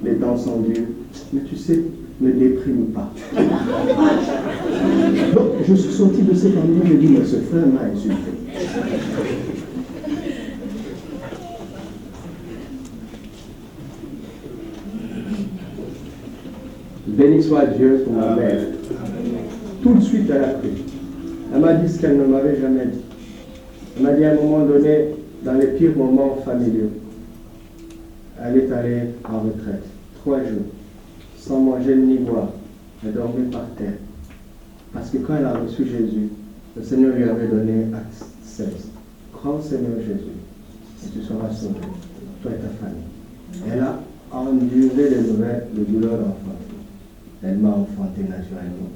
Les temps sont durs. Mais tu sais, ne déprime pas. Donc, je suis sorti de cet endroit et je dis, mais ce frère m'a insulté. Béni soit Dieu pour ma mère. Tout de suite, elle a cru. Elle m'a dit ce qu'elle ne m'avait jamais dit. Elle m'a dit à un moment donné, dans les pires moments familiaux, elle est allée en retraite. 3 jours, sans manger ni boire. Elle dormait par terre. Parce que quand elle a reçu Jésus, le Seigneur lui avait donné Acte 16. Crois au Seigneur Jésus et tu seras sauvé, toi et ta famille. Elle a enduré les douleurs d'enfant. Elle m'a enfanté naturellement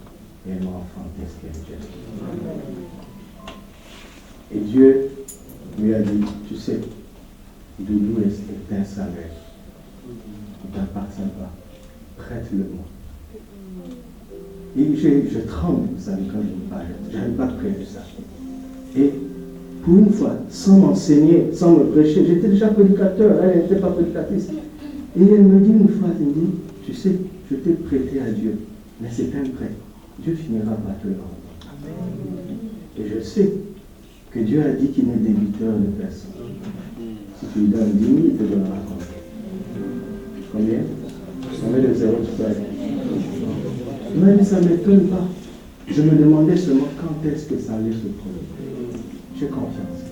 et elle m'a enfanté spirituellement. Et Dieu lui a dit, tu sais, Doudou est un salaire. Il ne t'appartient pas. Prête-le-moi. Et je tremble, vous savez, quand je vous parle. Je n'arrive pas près de ça. Et pour une fois, sans m'enseigner, sans me prêcher, j'étais déjà prédicateur, elle n'était pas prédicatrice. Et elle me dit une fois, elle me dit, tu sais, je t'ai prêté à Dieu, mais c'est un prêt. Dieu finira par te le rendre. Et je sais que Dieu a dit qu'il n'est débiteur de personne. Si tu lui donnes 10 000, il te donnera combien? Combien de zéros tout à l'heure? Même ça ne m'étonne pas. Je me demandais seulement quand est-ce que ça allait se produire. J'ai confiance.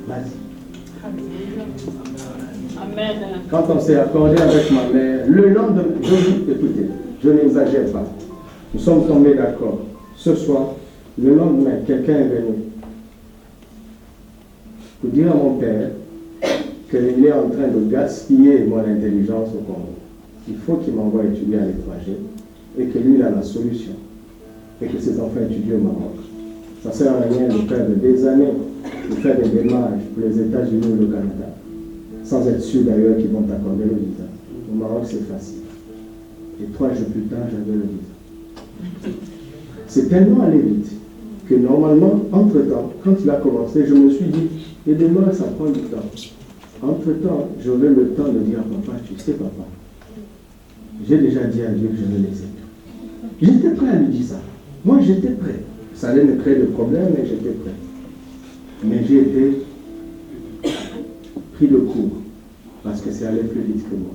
Vas-y. Amen. Quand on s'est accordé avec ma mère, le lendemain, écoutez, je n'exagère pas. Nous sommes tombés d'accord. Ce soir, le lendemain, quelqu'un est venu pour dire à mon père qu'il est en train de gaspiller mon intelligence au Congo. Il faut qu'il m'envoie étudier à l'étranger et que lui, il a la solution. Et que ses enfants étudient au Maroc. Ça ne sert à rien de perdre des années, de faire des démarches pour les États-Unis ou le Canada, sans être sûr d'ailleurs qu'ils vont t'accorder le visa. Au Maroc, c'est facile. Et 3 jours plus tard, j'avais le visa. C'est tellement allé vite que normalement, entre-temps, quand il a commencé, je me suis dit, et demain, ça prend du temps. Entre-temps, j'aurai le temps de dire à papa, tu sais papa, j'ai déjà dit à Dieu que je vais laisser tout. J'étais prêt à lui dire ça. Moi, j'étais prêt. Ça allait me créer des problèmes, mais j'étais prêt. Mais j'ai été pris de court, parce que ça allait plus vite que moi.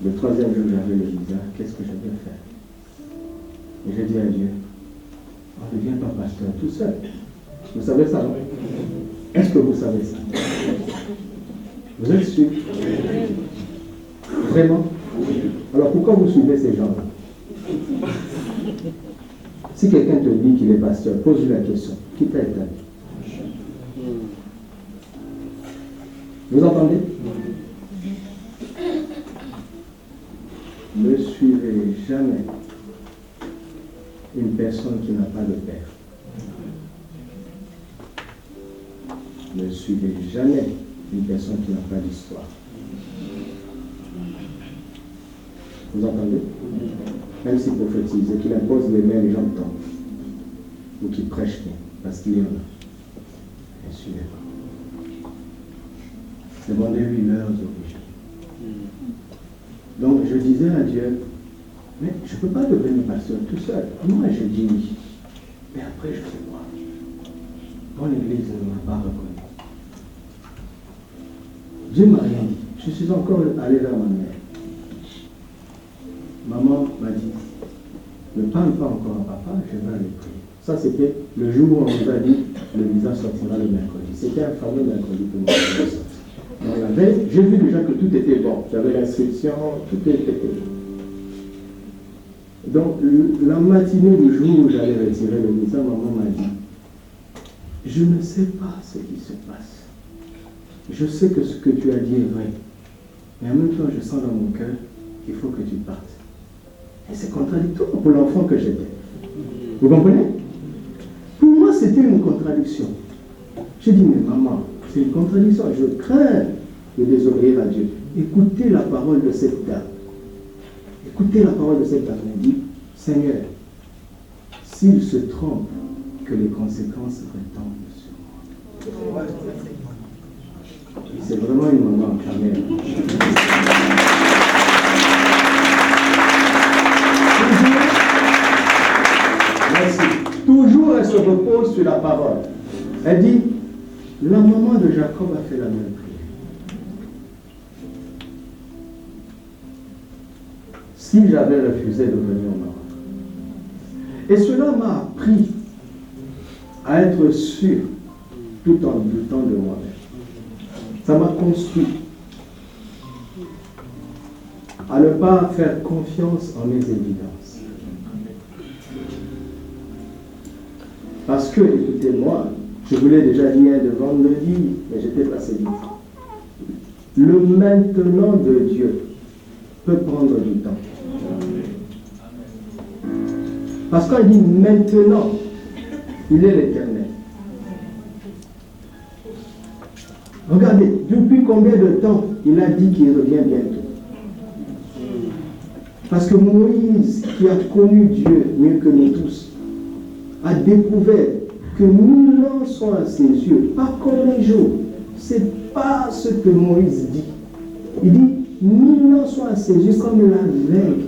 Le 3e jour, j'avais le visa. Qu'est-ce que je vais faire? Et j'ai dit à Dieu, on ne devient pas pasteur tout seul. Vous savez ça, non? Est-ce que vous savez ça? Vous êtes sûr? Vraiment? Alors pourquoi vous suivez ces gens-là? Si quelqu'un te dit qu'il est pasteur, pose-lui la question. Qui t'a établi? Vous entendez? Ne suivez jamais une personne qui n'a pas de père. Ne suivez jamais une personne qui n'a pas d'histoire. Vous entendez? Même s'il prophétise et qu'il impose les mains, les gens tombent. Ou qu'il prêche bien, parce qu'il y en a. Ne suivez pas. Demandez-lui leurs origines. Donc je disais à Dieu, mais je ne peux pas devenir pasteur tout seul. Moi j'ai dit oui. Mais après je fais quoi? Mon église ne m'a pas reconnu. Dieu m'a rien dit. Je suis encore allé vers ma mère. Maman m'a dit, ne parle pas encore à papa, je vais aller prier. Ça c'était le jour où on nous a dit, le visa sortira le mercredi. C'était un fameux mercredi que moi j'avais sorti. Dans la veille, j'ai vu déjà que tout était bon. J'avais l'inscription, tout était bon. Donc, la matinée du jour où j'allais retirer le visa, maman m'a dit, je ne sais pas ce qui se passe. Je sais que ce que tu as dit est vrai. Mais en même temps, je sens dans mon cœur qu'il faut que tu partes. Et c'est contradictoire pour l'enfant que j'étais. Vous comprenez? Pour moi, c'était une contradiction. J'ai dit, mais maman, c'est une contradiction. Je crains de désobéir à Dieu. Écoutez la parole de cette dame. Écoutez la parole de cette dame. Elle dit, Seigneur, s'il se trompe, que les conséquences retombent sur moi. C'est vraiment une maman quand même. Merci. Toujours elle se repose sur la parole. Elle dit, la maman de Jacob a fait la même prière. Si j'avais refusé de venir au Maroc. Et cela m'a appris à être sûr tout en doutant de moi-même. Ça m'a construit à ne pas faire confiance en mes évidences. Parce que, écoutez-moi, je vous l'ai déjà dit de vendredi, mais j'étais passé vite. Le maintenant de Dieu peut prendre du temps. Parce qu'on dit maintenant, il est l'Éternel. Regardez, depuis combien de temps il a dit qu'il revient bientôt. Parce que Moïse, qui a connu Dieu mieux que nous tous, a découvert que 1000 ans sont à ses yeux, pas comme les jours. Ce n'est pas ce que Moïse dit. Il dit 1000 ans sont à ses yeux comme la veille.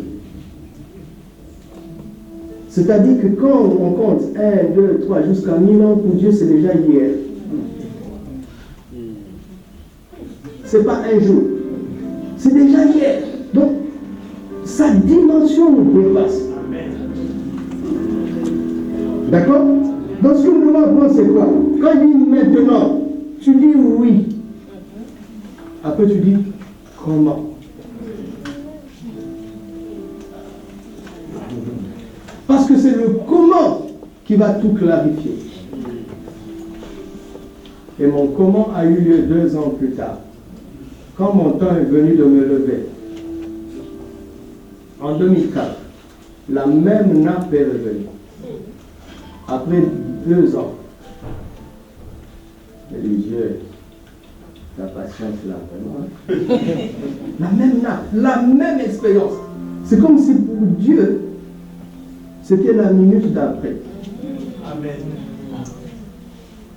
C'est-à-dire que quand on compte 1, 2, 3 jusqu'à 1000 ans, pour Dieu, c'est déjà hier. Ce n'est pas un jour. C'est déjà hier. Donc, sa dimension nous dépasse. D'accord? Donc, ce que nous devons apprendre, c'est quoi? Quand il dit maintenant, tu dis oui. Après, tu dis comment? Parce que c'est le comment qui va tout clarifier. Et mon comment a eu lieu 2 ans plus tard. Quand mon temps est venu de me lever, en 2004, la même nappe est revenue. Après 2 ans, j'ai dit, Dieu, ta patience là, vraiment. La même nappe, la même expérience. C'est comme si pour Dieu, c'était la minute d'après. Amen.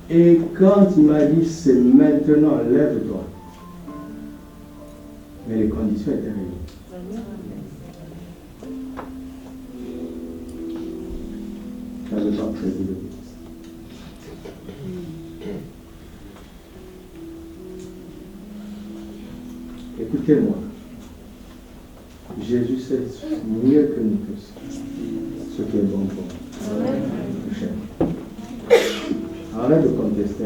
Et quand il m'a dit, c'est maintenant, lève-toi. Mais les conditions étaient réunies. Je n'avais pas prévu de dire. Écoutez-moi. Jésus sait mieux que nous tous ce qui est bon pour nous. Arrête de contester.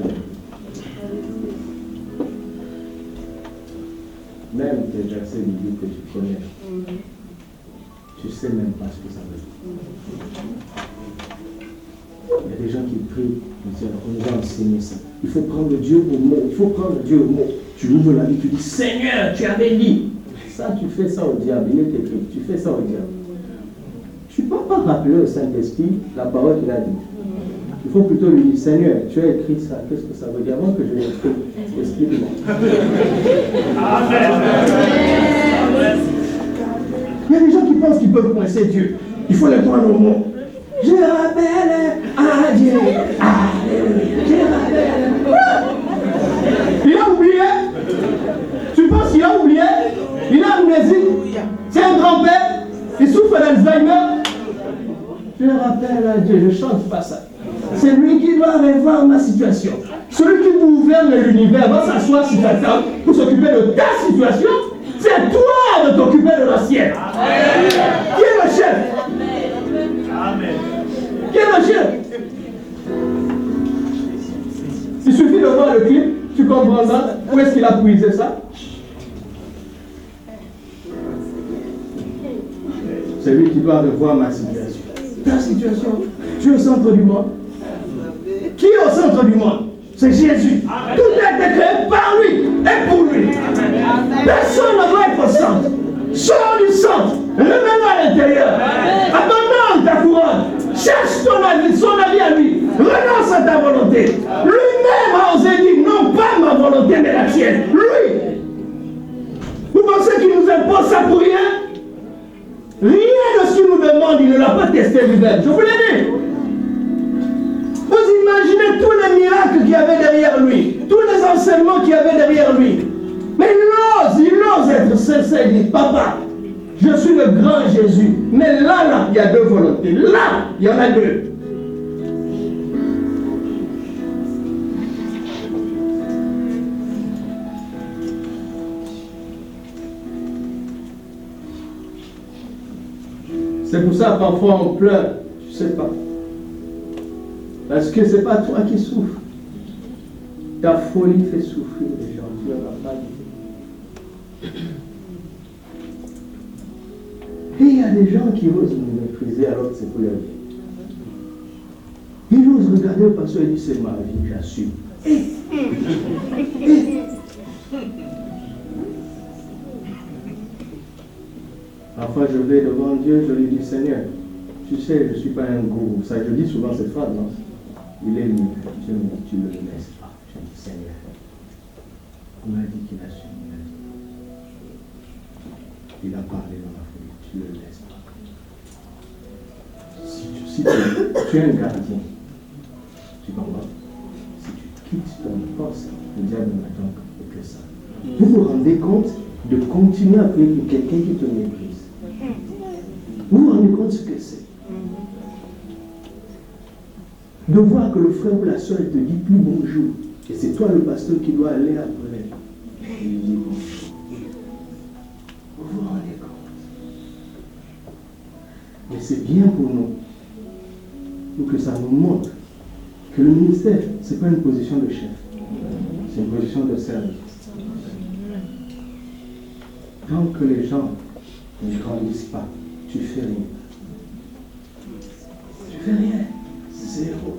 Même tes versets bibliques que tu connais, tu ne sais même pas ce que ça veut dire. Il y a des gens qui prient, on nous a enseigné ça. Il faut prendre Dieu au mot. Il faut prendre Dieu au mot. Tu ouvres la Bible, tu dis Seigneur, tu avais dit. Ça, tu fais ça au diable. Il est écrit, tu fais ça au diable. Tu ne peux pas rappeler au Saint-Esprit la parole qu'il a dit. Il faut plutôt lui dire Seigneur, tu as écrit ça. Qu'est-ce que ça veut dire? Avant que je l'écrive, explique-moi. Amen. Il y a des gens qui pensent qu'ils peuvent coincer Dieu. Il faut les prendre au mot. Je rappelle à Dieu. Alléluia. Je rappelle. Il a oublié. Tu penses qu'il a oublié? Il a amnésie. C'est un grand-père. Il souffre d'Alzheimer. Je rappelle à Dieu. Je chante pas ça. C'est lui qui doit revoir ma situation. Celui qui gouverne l'univers va s'asseoir sur ta table pour s'occuper de ta situation. C'est à toi de t'occuper de la sienne. Qui est le chef? Amen. Qui est le chef? Il suffit de voir le clip, tu comprendras où est-ce qu'il a puisé ça. C'est lui qui doit revoir ma situation. Ta situation, tu es au centre du monde. Qui est au centre du monde? C'est Jésus. Amen. Tout a été créé par lui et pour lui. Amen. Personne ne doit être au centre. Sors du centre. Remets-le à l'intérieur. Abandonne ta couronne. Cherche son avis à lui. Renonce à ta volonté. Lui-même a osé dire non pas ma volonté mais la tienne. Lui. Vous pensez qu'il nous impose ça pour rien? Rien de ce qu'il nous demande, il ne l'a pas testé lui-même. Je vous l'ai dit. Vous imaginez tous les miracles qu'il y avait derrière lui, tous les enseignements qu'il y avait derrière lui. Mais il ose être sincère et dire, papa, je suis le grand Jésus. Mais là, il y a 2 volontés. Là, il y en a 2. C'est pour ça, parfois, on pleure. Je ne sais pas. Parce que ce n'est pas toi qui souffres. Ta folie fait souffrir les gens. Tu ne vas pas dire. Et il y a des gens qui osent nous mépriser alors que c'est pour leur vie. Ils osent regarder le pasteur et dire c'est ma vie, j'assume. Parfois je vais devant Dieu, je lui dis Seigneur, tu sais, je ne suis pas un gourou. Ça, je dis souvent cette phrase, non? Il est libre. Dieu me dit, tu ne le laisses pas. Je dis Seigneur, il m'a dit qu'il assume. Il a parlé dans la folie, tu ne le laisses pas. Si tu es un gardien, tu comprends? Si tu quittes ton poste, le diable n'attend que ça. Vous vous rendez compte de continuer à prier pour quelqu'un qui te méprise? Vous vous rendez compte ce que c'est? De voir que le frère ou la soeur te dit plus bonjour. Et c'est toi le pasteur qui doit aller après. Et il dit bonjour. Vous vous rendez compte? Mais c'est bien pour nous que ça nous montre que le ministère, ce n'est pas une position de chef. C'est une position de service. Tant que les gens ne grandissent pas, tu ne fais rien. Tu ne fais rien. Zéro.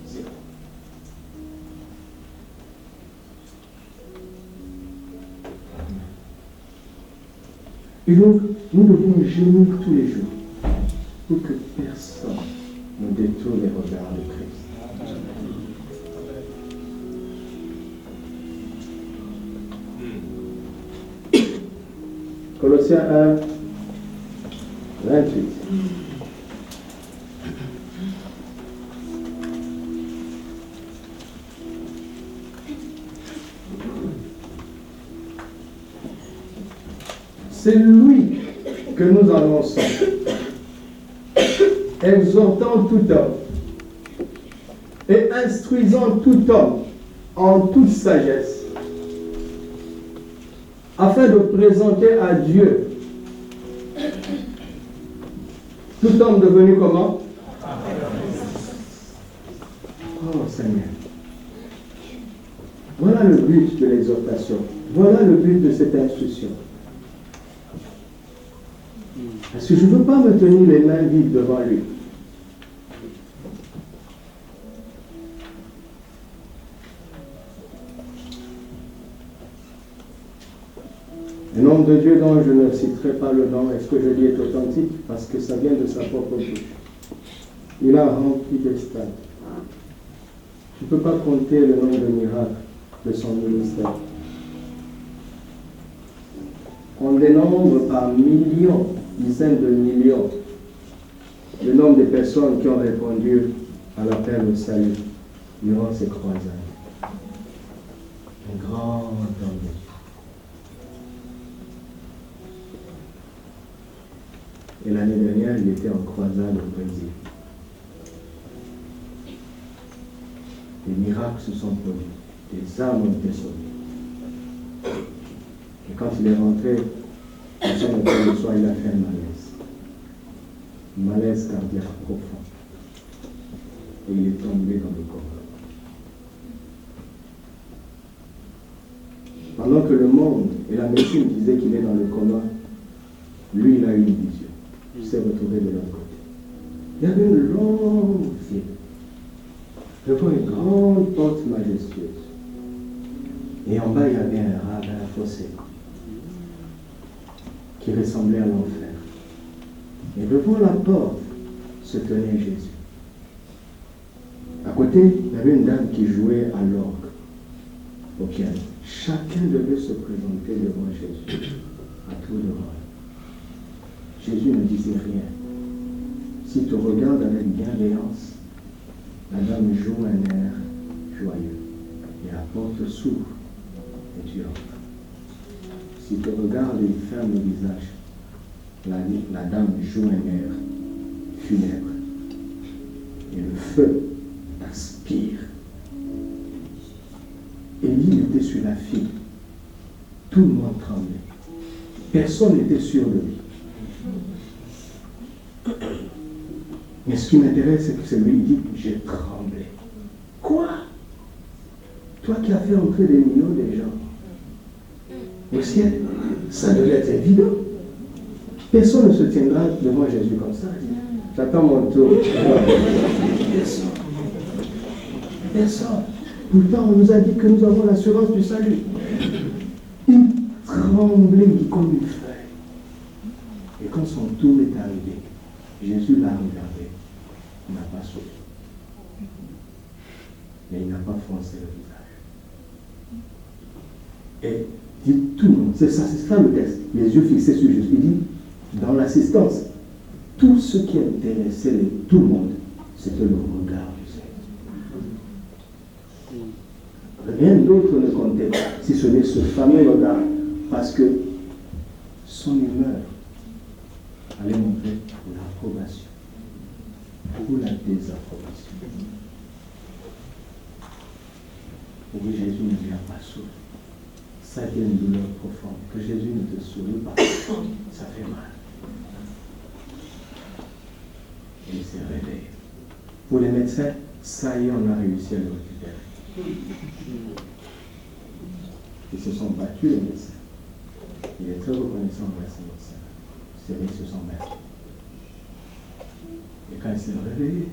Zéro. Et donc, nous devons gémir tous les jours pour que personne ne détourne les regards de Christ. Colossiens 1, 28. C'est lui que nous annonçons, exhortant tout homme et instruisant tout homme en toute sagesse, afin de présenter à Dieu tout homme devenu comment? Oh Seigneur. Voilà le but de l'exhortation. Voilà le but de cette instruction. Parce que je ne veux pas me tenir les mains vides devant lui. Un homme de Dieu dont je ne citerai pas le nom, est-ce que je dis est authentique? Parce que ça vient de sa propre bouche. Il a rempli des stades. Je ne peux pas compter le nombre de miracles de son ministère. On dénombre par millions, dizaines de millions, le nombre de personnes qui ont répondu à l'appel au salut durant ces croisades. Un grand homme de Dieu. Et l'année dernière, il était en croisade au Brésil. Des miracles se sont produits. Des âmes ont été sauvées. Et quand il est rentré, à son hôtel le soir, il a fait un malaise. Un malaise cardiaque profond. Et il est tombé dans le coma. Pendant que le monde et la médecine disaient qu'il est dans le coma, lui, il a eu une vision. Il s'est retrouvé de l'autre côté. Il y avait une longue file. Devant une grande porte majestueuse. Et en bas, il y avait un ravin, un fossé, qui ressemblait à l'enfer. Et devant la porte se tenait Jésus. À côté, il y avait une dame qui jouait à l'orgue, au piano. Chacun devait se présenter devant Jésus, à tour de rôle. Jésus ne disait rien. S'il te regarde avec bienveillance, la dame joue un air joyeux. Et la porte s'ouvre et tu entres. S'il te regarde et il ferme le visage, la dame joue un air funèbre. Et le feu aspire. Élie était sur la file. Tout le monde tremblait. Personne n'était sûr de lui. Mais ce qui m'intéresse, c'est que celui dit « J'ai tremblé ». Quoi? Toi qui as fait entrer des millions de gens au ciel, ça devait être évident. Personne ne se tiendra devant Jésus comme ça. J'attends mon tour. Personne. Personne. Pourtant, on nous a dit que nous avons l'assurance du salut. Il tremblait comme une feuille. Et quand son tour est arrivé, Jésus l'a regardé. Il n'a pas sauté. Mais il n'a pas froncé le visage. Et dit tout le monde, c'est ça le texte. Les yeux fixés sur Jésus. Il dit, dans l'assistance, tout ce qui intéressait tout le monde, c'était le regard du Seigneur. Rien d'autre ne comptait, si ce n'est ce fameux regard, parce que son humeur allait montrer l'approbation. ou la désapprobation. Oui, Jésus ne vient pas sourire. Ça vient une douleur profonde. Que Jésus ne te sourit pas, ça fait mal. Et il s'est réveillé. Pour les médecins, ça y est, on a réussi à le récupérer. Ils se sont battus, les médecins. Il est très reconnaissant envers ces médecins. C'est vrai, ils se sont battus. Et quand il s'est réveillé,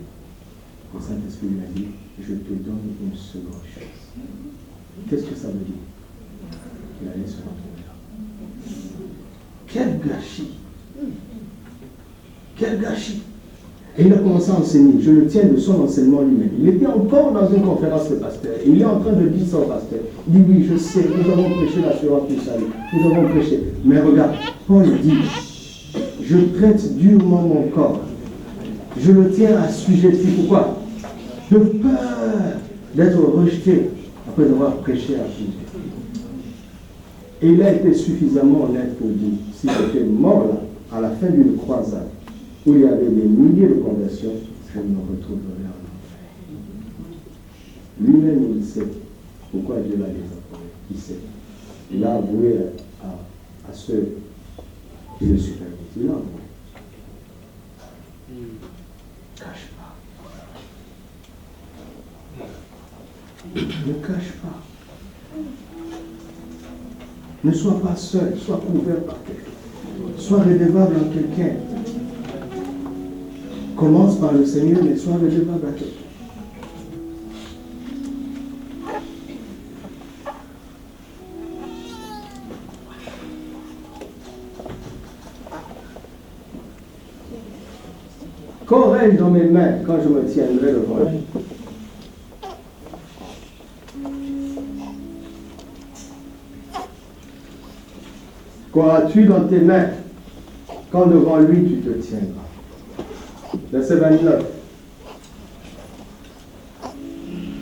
le Saint-Esprit lui a dit, je te donne une seconde chance. Qu'est-ce que ça veut dire? Il allait se retrouver là. Quel gâchis! Quel gâchis! Et il a commencé à enseigner. Je le tiens de son enseignement lui-même. Il était encore dans une conférence de pasteur. Et il est en train de dire ça au pasteur. Il dit, oui, je sais, nous avons prêché l'assurance du salut. Nous avons prêché. Mais regarde, Paul dit, je traite durement mon corps. Je le tiens assujetti. Pourquoi? De peur d'être rejeté après avoir prêché à Jésus. Et il a été suffisamment honnête pour dire, si j'étais mort là, à la fin d'une croisade, où il y avait des milliers de conversions, je me retrouverai en enfer. Lui-même, il sait pourquoi Dieu l'a désapprouvé. Il sait. Il a avoué à ceux qui le supervisent. Il a avoué. Cache pas. Ne cache pas. Ne sois pas seul, sois couvert par quelqu'un. Sois redevable en quelqu'un. Commence par le Seigneur, mais sois redevable à quelqu'un. Qu'aurai-je dans mes mains quand je me tiendrai devant lui? Qu'auras-tu dans tes mains quand devant lui tu te tiendras? Verset 29.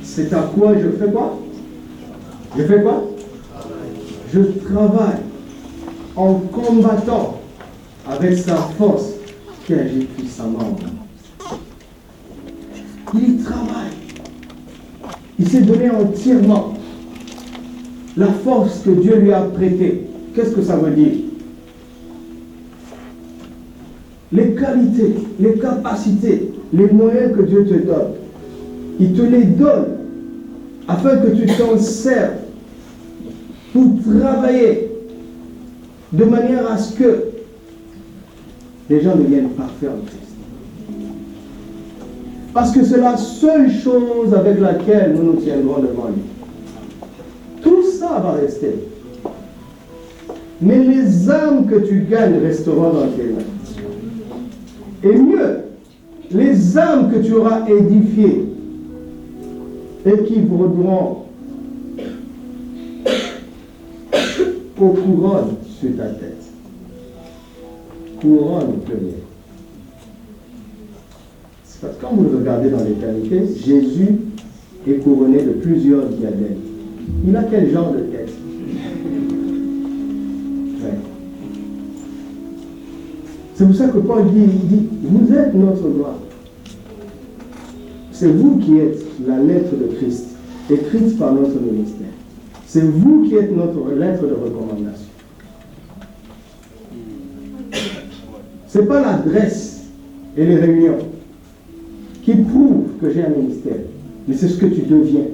C'est à quoi je fais quoi? Je fais quoi? Je travaille en combattant avec sa force qui agit puissamment en moi. Il travaille. Il s'est donné entièrement la force que Dieu lui a prêtée. Qu'est-ce que ça veut dire? Les qualités, les capacités, les moyens que Dieu te donne, il te les donne afin que tu t'en serves pour travailler de manière à ce que les gens deviennent parfaits en Christ. Parce que c'est la seule chose avec laquelle nous nous tiendrons devant lui. Tout ça va rester. Mais les âmes que tu gagnes resteront dans tes mains. Et mieux, les âmes que tu auras édifiées et qui vaudront aux couronnes sur ta tête. Couronne au pluriel. C'est parce que quand vous le regardez dans l'éternité, Jésus est couronné de plusieurs diadèmes. Il a quel genre de tête? Ouais. C'est pour ça que Paul dit, il dit, vous êtes notre gloire. C'est vous qui êtes la lettre de Christ, écrite par notre ministère. C'est vous qui êtes notre lettre de recommandation. Ce n'est pas l'adresse et les réunions qui prouvent que j'ai un ministère, mais c'est ce que tu deviens.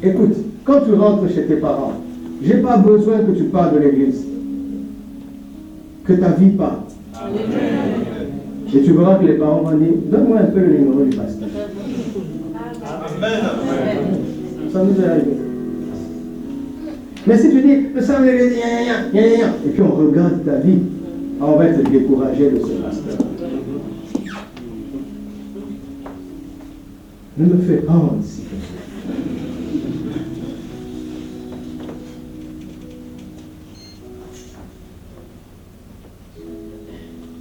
Écoute, quand tu rentres chez tes parents, je n'ai pas besoin que tu parles de l'église. Que ta vie parle. Et tu verras que les parents vont dire, donne-moi un peu le numéro du pasteur. Ça nous est arrivé. Mais si tu dis, le sang de l'église, et puis on regarde ta vie, on va être découragé de ce pasteur. Ne me fais pas honte, s'il te plaît.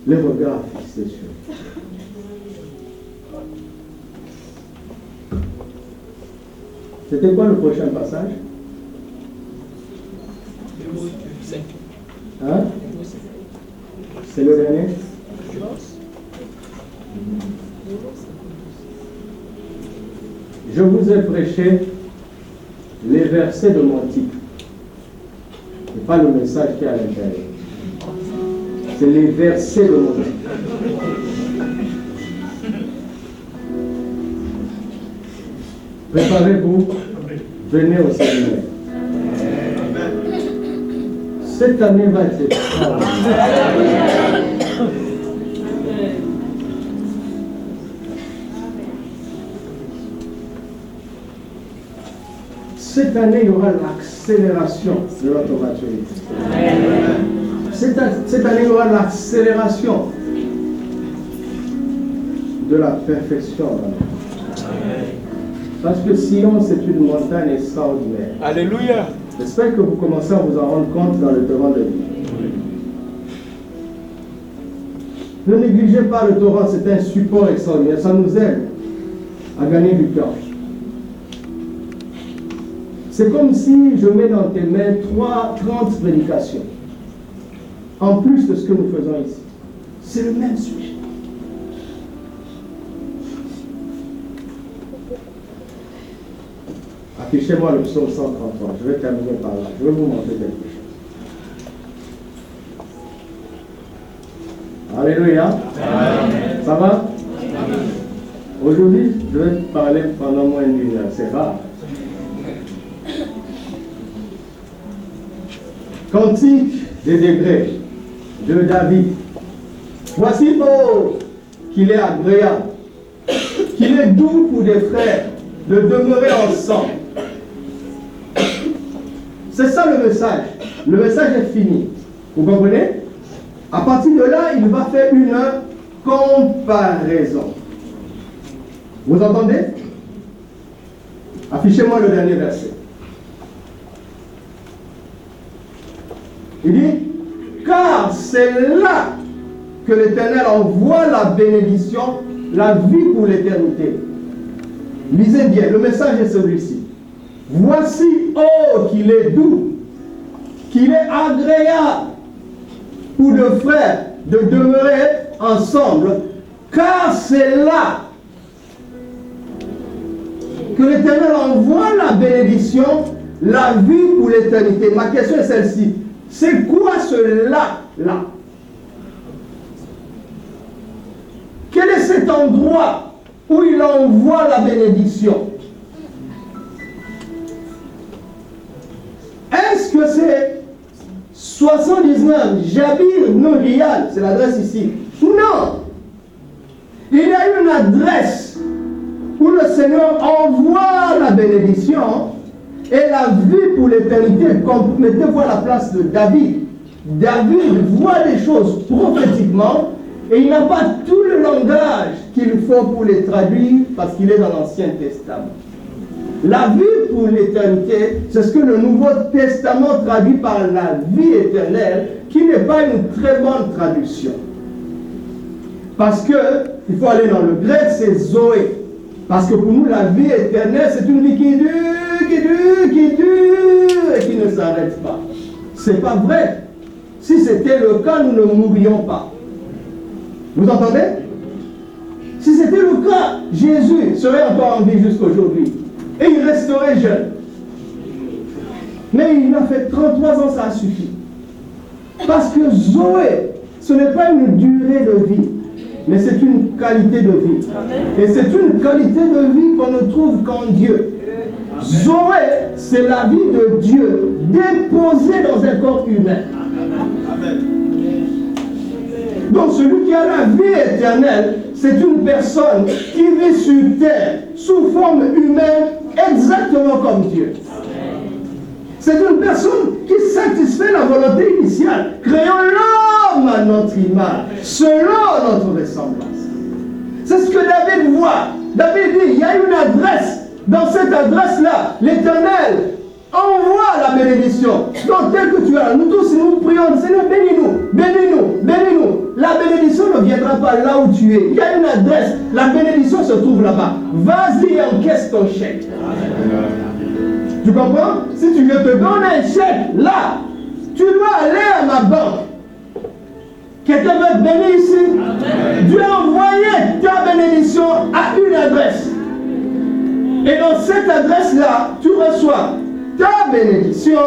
Les regards fixés sur lui. C'était quoi le prochain passage? Hein? C'est le dernier? Je vous ai prêché les versets de mon titre. Et pas le message qui est à l'intérieur. C'est les versets de mon titre. Préparez-vous, venez au séminaire. Cette année va être extraordinaire. Cette année, il y aura l'accélération de notre maturité. Cette année, il y aura l'accélération de la perfection. Parce que Sion, c'est une montagne extraordinaire. Alléluia. J'espère que vous commencez à vous en rendre compte dans le torrent de vie. Ne négligez pas le torrent, c'est un support extraordinaire. Ça nous aide à gagner du temps. C'est comme si je mets dans tes mains 30 prédications. En plus de ce que nous faisons ici. C'est le même sujet. Affichez-moi le psaume 133. Je vais terminer par là. Je vais vous montrer quelque chose. Alléluia. Amen. Ça va? Aujourd'hui, je vais parler pendant moins d'une heure. C'est rare. Cantique des degrés de David. Voici beau qu'il est agréable, qu'il est doux pour des frères de demeurer ensemble. C'est ça le message. Le message est fini. Vous comprenez? À partir de là, il va faire une comparaison. Vous entendez? Affichez-moi le dernier verset. Il dit, car c'est là que l'Éternel envoie la bénédiction, la vie pour l'éternité. Lisez bien, le message est celui-ci. Voici, oh, qu'il est doux, qu'il est agréable pour deux frères de demeurer ensemble, car c'est là que l'Éternel envoie la bénédiction, la vie pour l'éternité. Ma question est celle-ci. C'est quoi ce là? Quel est cet endroit où il envoie la bénédiction? Est-ce que c'est 79 Jabir Nolial? C'est l'adresse ici. Non. Il y a une adresse où le Seigneur envoie la bénédiction et la vie pour l'éternité. Mettez-vous à la place de David. David voit les choses prophétiquement et il n'a pas tout le langage qu'il faut pour les traduire parce qu'il est dans l'Ancien Testament. La vie pour l'éternité, c'est ce que le Nouveau Testament traduit par la vie éternelle, qui n'est pas une très bonne traduction. Parce que, il faut aller dans le grec, c'est Zoé. Parce que pour nous, la vie éternelle, c'est une vie qui dure, et qui ne s'arrête pas. C'est pas vrai. Si c'était le cas, nous ne mourrions pas. Vous entendez? Si c'était le cas, Jésus serait encore en vie jusqu'aujourd'hui. Et il resterait jeune. Mais il a fait 33 ans, ça a suffi. Parce que Zoé, ce n'est pas une durée de vie, mais c'est une qualité de vie. Et c'est une qualité de vie qu'on ne trouve qu'en Dieu. Zoé, c'est la vie de Dieu déposée dans un corps humain. Donc celui qui a la vie éternelle, c'est une personne qui vit sur terre sous forme humaine exactement comme Dieu. C'est une personne qui satisfait la volonté initiale. Créons l'homme à notre image, selon notre ressemblance. C'est ce que David voit. David dit, il y a une adresse. Dans cette adresse-là, l'Éternel envoie la bénédiction. Donc, tel que tu es, nous tous, nous prions, Seigneur, bénis-nous, bénis-nous, bénis-nous. La bénédiction ne viendra pas là où tu es. Il y a une adresse. La bénédiction se trouve là-bas. Vas-y et encaisse ton chèque. Tu comprends? Si tu veux te donner un chèque, là, tu dois aller à ma banque. Quelqu'un veut être béni ici? Amen. Dieu a envoyé ta bénédiction à une adresse. Et dans cette adresse-là, tu reçois ta bénédiction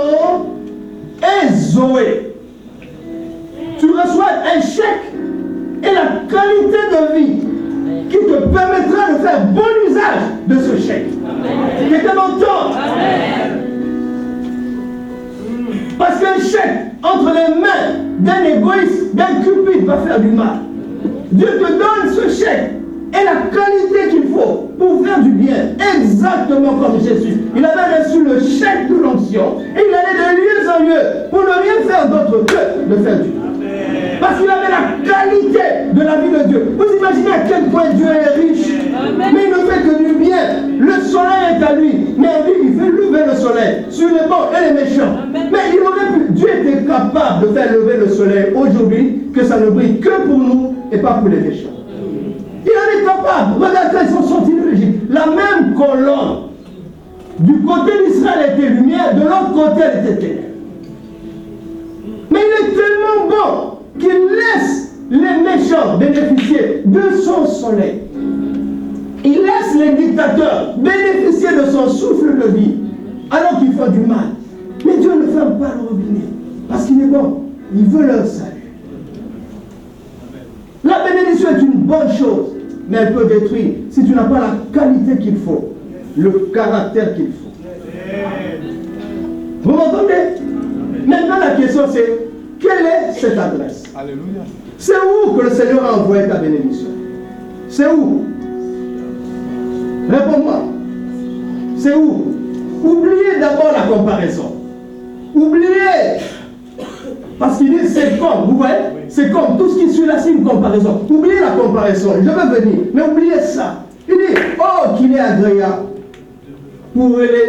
et Zoé. Tu reçois un chèque et la qualité de vie qui te permettra de faire bon usage de ce chèque. Quelqu'un m'entend? Parce qu'un chèque entre les mains d'un égoïste, d'un cupide va faire du mal. Dieu te donne ce chèque et la qualité qu'il faut pour faire du bien, exactement comme Jésus. Il avait reçu le chèque de l'onction et il allait de lieu en lieu pour ne rien faire d'autre que de faire du bien. Parce qu'il avait la qualité de la vie de Dieu. Vous imaginez à quel point Dieu est riche. Mais il ne fait que du bien. Le soleil est à lui. Mais lui, il fait lever le soleil sur les bons et les méchants. Mais il aurait pu. Dieu était capable de faire lever le soleil aujourd'hui, que ça ne brille que pour nous et pas pour les méchants. Il en est capable. Regarde quand ils sont sortis de l'Égypte. La même colonne. Du côté d'Israël était lumière, de l'autre côté elle était ténèbres. Mais il est tellement bon qu'il laisse les méchants bénéficier de son soleil. Il laisse les dictateurs bénéficier de son souffle de vie, alors qu'ils font du mal. Mais Dieu ne ferme pas le robinet, parce qu'il est bon. Il veut leur salut. La bénédiction est une bonne chose, mais elle peut détruire si tu n'as pas la qualité qu'il faut, le caractère qu'il faut. Vous m'entendez? Maintenant la question c'est, quelle est cette adresse? Alléluia. C'est où que le Seigneur a envoyé ta bénédiction? C'est où? Réponds-moi. C'est où? Oubliez d'abord la comparaison. Oubliez. Parce qu'il dit c'est comme, vous voyez? C'est comme, tout ce qui suit là c'est une comparaison. Oubliez la comparaison, je vais venir, mais oubliez ça. Il dit, oh qu'il est agréable,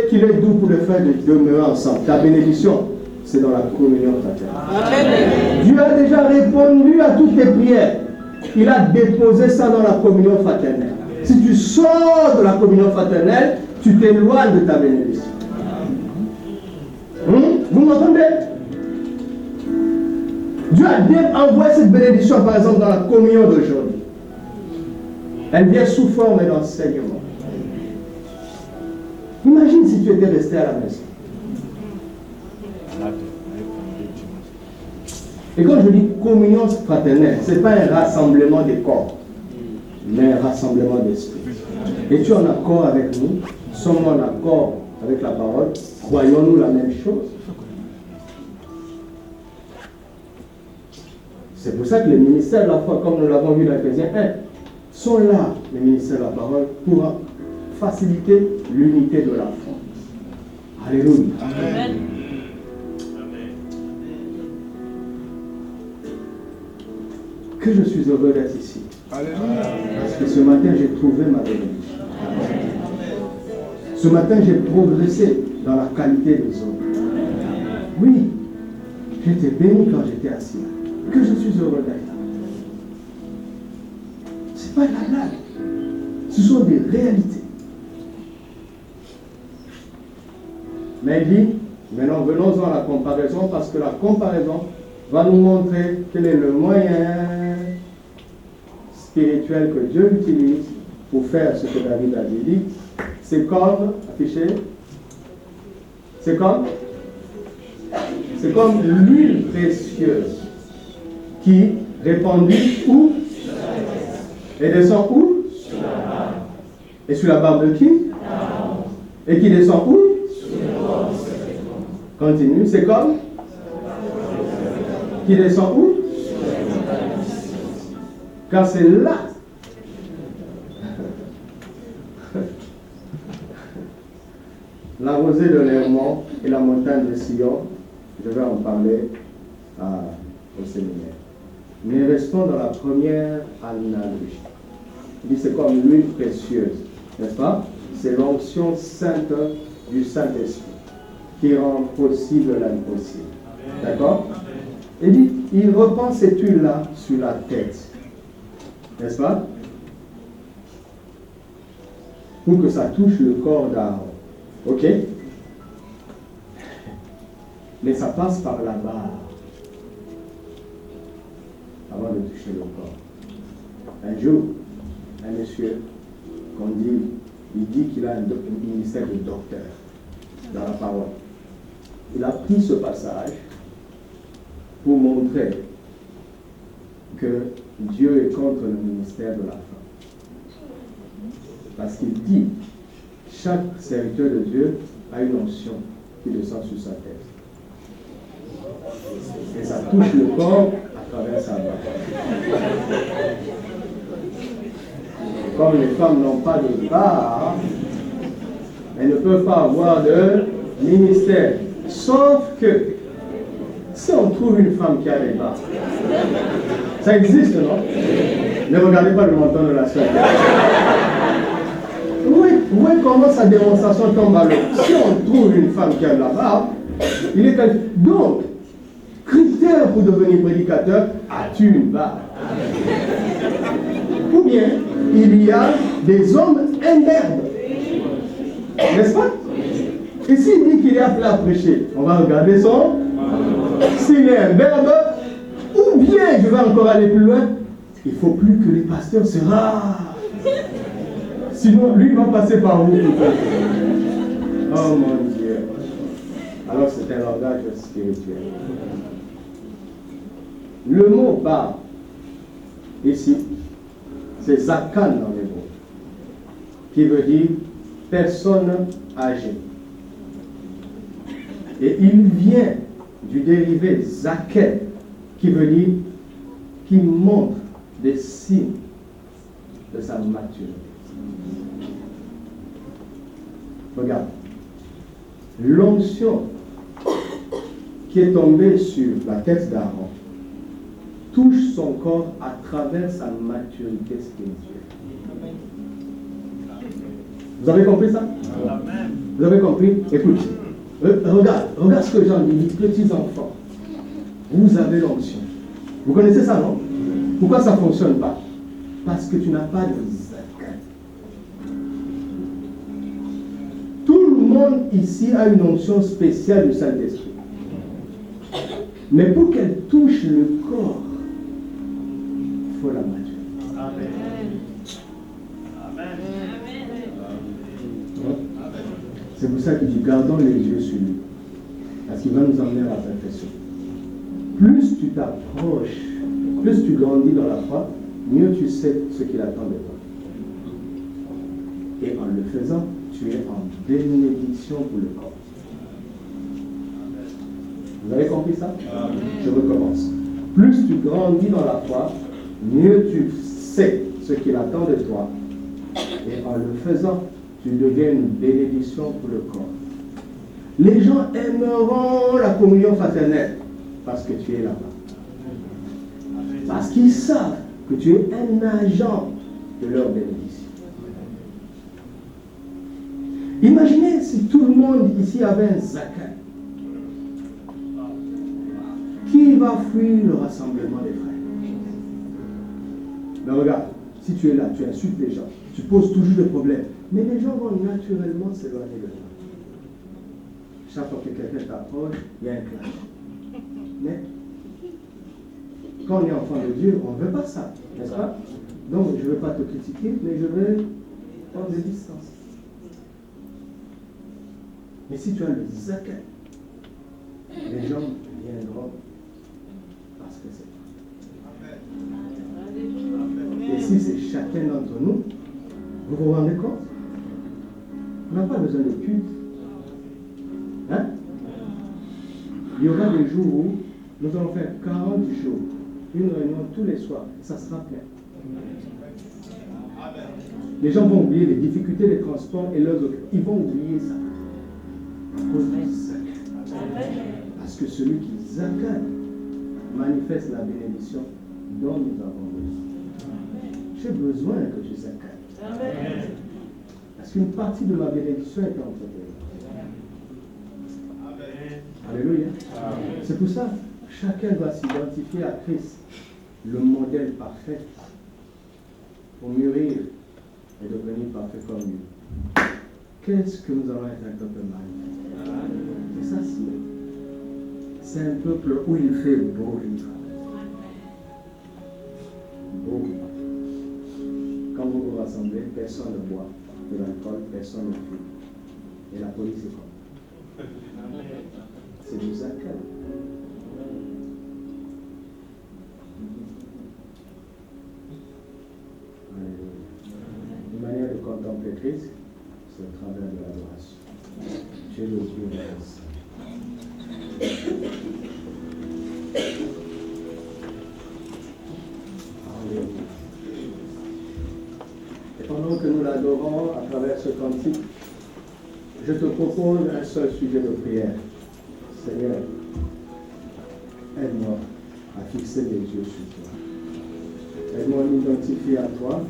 qu'il est doux pour le faire de demeurer ensemble. Ta bénédiction, c'est dans la communion fraternelle. Dieu a déjà répondu à toutes tes prières. Il a déposé ça dans la communion fraternelle. Si tu sors de la communion fraternelle, tu t'éloignes de ta bénédiction. Vous m'entendez? Dieu a envoyé cette bénédiction, par exemple, dans la communion d'aujourd'hui. Elle vient sous forme d'enseignement. Imagine si tu étais resté à la maison. Et quand je dis communion fraternelle, ce n'est pas un rassemblement des corps, mais un rassemblement d'esprit. Es-tu en accord avec nous? Sommes-nous en accord avec la parole? Croyons-nous la même chose? C'est pour ça que les ministères de la foi, comme nous l'avons vu dans Ephésiens 1, sont là, les ministères de la parole, pour faciliter l'unité de la foi. Alléluia. Amen. Que je suis heureux d'être ici. Alléluia. Parce que ce matin, j'ai trouvé ma bénédiction. Ce matin, j'ai progressé dans la qualité des hommes. Oui, j'étais béni quand j'étais assis là. Que je suis heureux d'être là. Ce n'est pas de la blague. Ce sont des réalités. Mais il dit, maintenant venons-en à la comparaison, parce que la comparaison va nous montrer quel est le moyen spirituel que Dieu utilise pour faire ce que David a dit. C'est comme, affiché, c'est comme l'huile précieuse qui répandue où? Et descend où? Et sur la barbe de qui? Et qui descend où? Continue, c'est comme? Qui descend où? Car c'est là. La rosée de l'Hermon et la montagne de Sion, je vais en parler au séminaire. Mais restons dans la première analogie. Il dit c'est comme l'huile précieuse, n'est-ce pas? C'est l'onction sainte du Saint-Esprit qui rend possible l'impossible. D'accord? Il dit, il reprend cette huile-là sur la tête, n'est-ce pas? Pour que ça touche le corps d'Aaron. Ok? Mais ça passe par la barre. Avant de toucher le corps. Un jour, un monsieur, il dit qu'il a un ministère de docteur dans la parole. Il a pris ce passage pour montrer que Dieu est contre le ministère de la femme. Parce qu'il dit, chaque serviteur de Dieu a une onction qui descend sur sa tête. Et ça touche le corps à travers sa barbe. Comme les femmes n'ont pas de barbe, elles ne peuvent pas avoir de ministère. Sauf que, si on trouve une femme qui a des barbes, ça existe, non? Ne regardez pas le menton de la soeur. Oui, vous voyez comment sa démonstration tombe à l'eau. Si on trouve une femme qui a de la barbe, il est qualifié. Donc, critère pour devenir prédicateur, as-tu une barbe? Ou bien, il y a des hommes imberbes. N'est-ce pas? Et s'il dit qu'il est appelé à prêcher, on va regarder son. S'il est imberbe, ou bien, je vais encore aller plus loin, il ne faut plus que les pasteurs se rarent. Sinon, lui va passer par vous. Oh mon Dieu. Alors c'est un langage spirituel. Le mot barbe, ici, c'est zakan dans l'hébreu, qui veut dire personne âgée. Et il vient du dérivé zaken, qui veut dire qui montre des signes de sa maturité. Regarde, l'onction qui est tombée sur la tête d'Aaron touche son corps à travers sa maturité spirituelle. Vous avez compris ça? Amen. Vous avez compris? Écoute, regarde ce que Jean dit, petits enfants. Vous avez l'onction. Vous connaissez ça, non? Pourquoi ça ne fonctionne pas? Parce que tu n'as pas de zakat. Tout le monde ici a une onction spéciale du Saint-Esprit. Mais pour qu'elle touche le corps, il faut la maturité. Amen. C'est pour ça qu'il dit, gardons les yeux sur lui. Parce qu'il va nous emmener à la perfection. Plus tu t'approches, plus tu grandis dans la foi, mieux tu sais ce qu'il attend de toi. Et en le faisant, tu es en bénédiction pour le corps. Vous avez compris ça? Je recommence. Plus tu grandis dans la foi, mieux tu sais ce qu'il attend de toi. Et en le faisant, tu deviens une bénédiction pour le corps. Les gens aimeront la communion fraternelle parce que tu es là-bas. Parce qu'ils savent que tu es un agent de leur bénédiction. Imaginez si tout le monde ici avait un zakat. Qui va fuir le rassemblement des frères? Mais regarde, si tu es là, tu insultes les gens, tu poses toujours des problèmes, mais les gens vont naturellement s'éloigner de toi. Chaque fois que quelqu'un t'approche, il y a un clash. Mais quand on est enfant de Dieu, on ne veut pas ça, n'est-ce pas? Donc je ne veux pas te critiquer, mais je veux prendre des distances. Mais si tu as le zakat, les gens viendront parce que c'est toi. Et si c'est chacun d'entre nous, vous vous rendez compte? On n'a pas besoin de culte. Hein? Il y aura des jours où nous allons faire 40 jours, une réunion tous les soirs, et ça sera plein. Les gens vont oublier les difficultés des transports et leurs occupations. Ils vont oublier ça. À cause du zakat. Parce que celui qui zakat manifeste la bénédiction dont nous avons besoin. J'ai besoin que tu zakat. Parce qu'une partie de ma bénédiction est entre tes mains. Alléluia. C'est pour ça que chacun doit s'identifier à Christ, le modèle parfait, pour mûrir et devenir parfait comme lui. Qu'est-ce que nous allons être un peuple magnifique? C'est ça, c'est un peuple où il fait beau vivre. quand vous vous rassemblez, personne ne boit de l'alcool, personne ne fume. Et la police est comme. C'est du sacré. Une manière de contempler Christ, c'est au travers de l'adoration. Tu es le Dieu de grâce. Et pendant que nous l'adorons à travers ce cantique, je te propose un seul sujet de prière. Seigneur, aide-moi à fixer les yeux sur toi. Aide-moi à m'identifier à toi.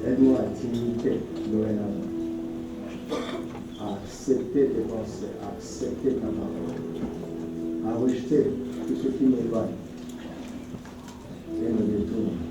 Aide-moi à t'imiter dorénavant. À accepter tes pensées, à accepter ta parole. À rejeter tout ce qui m'éloigne et me détourne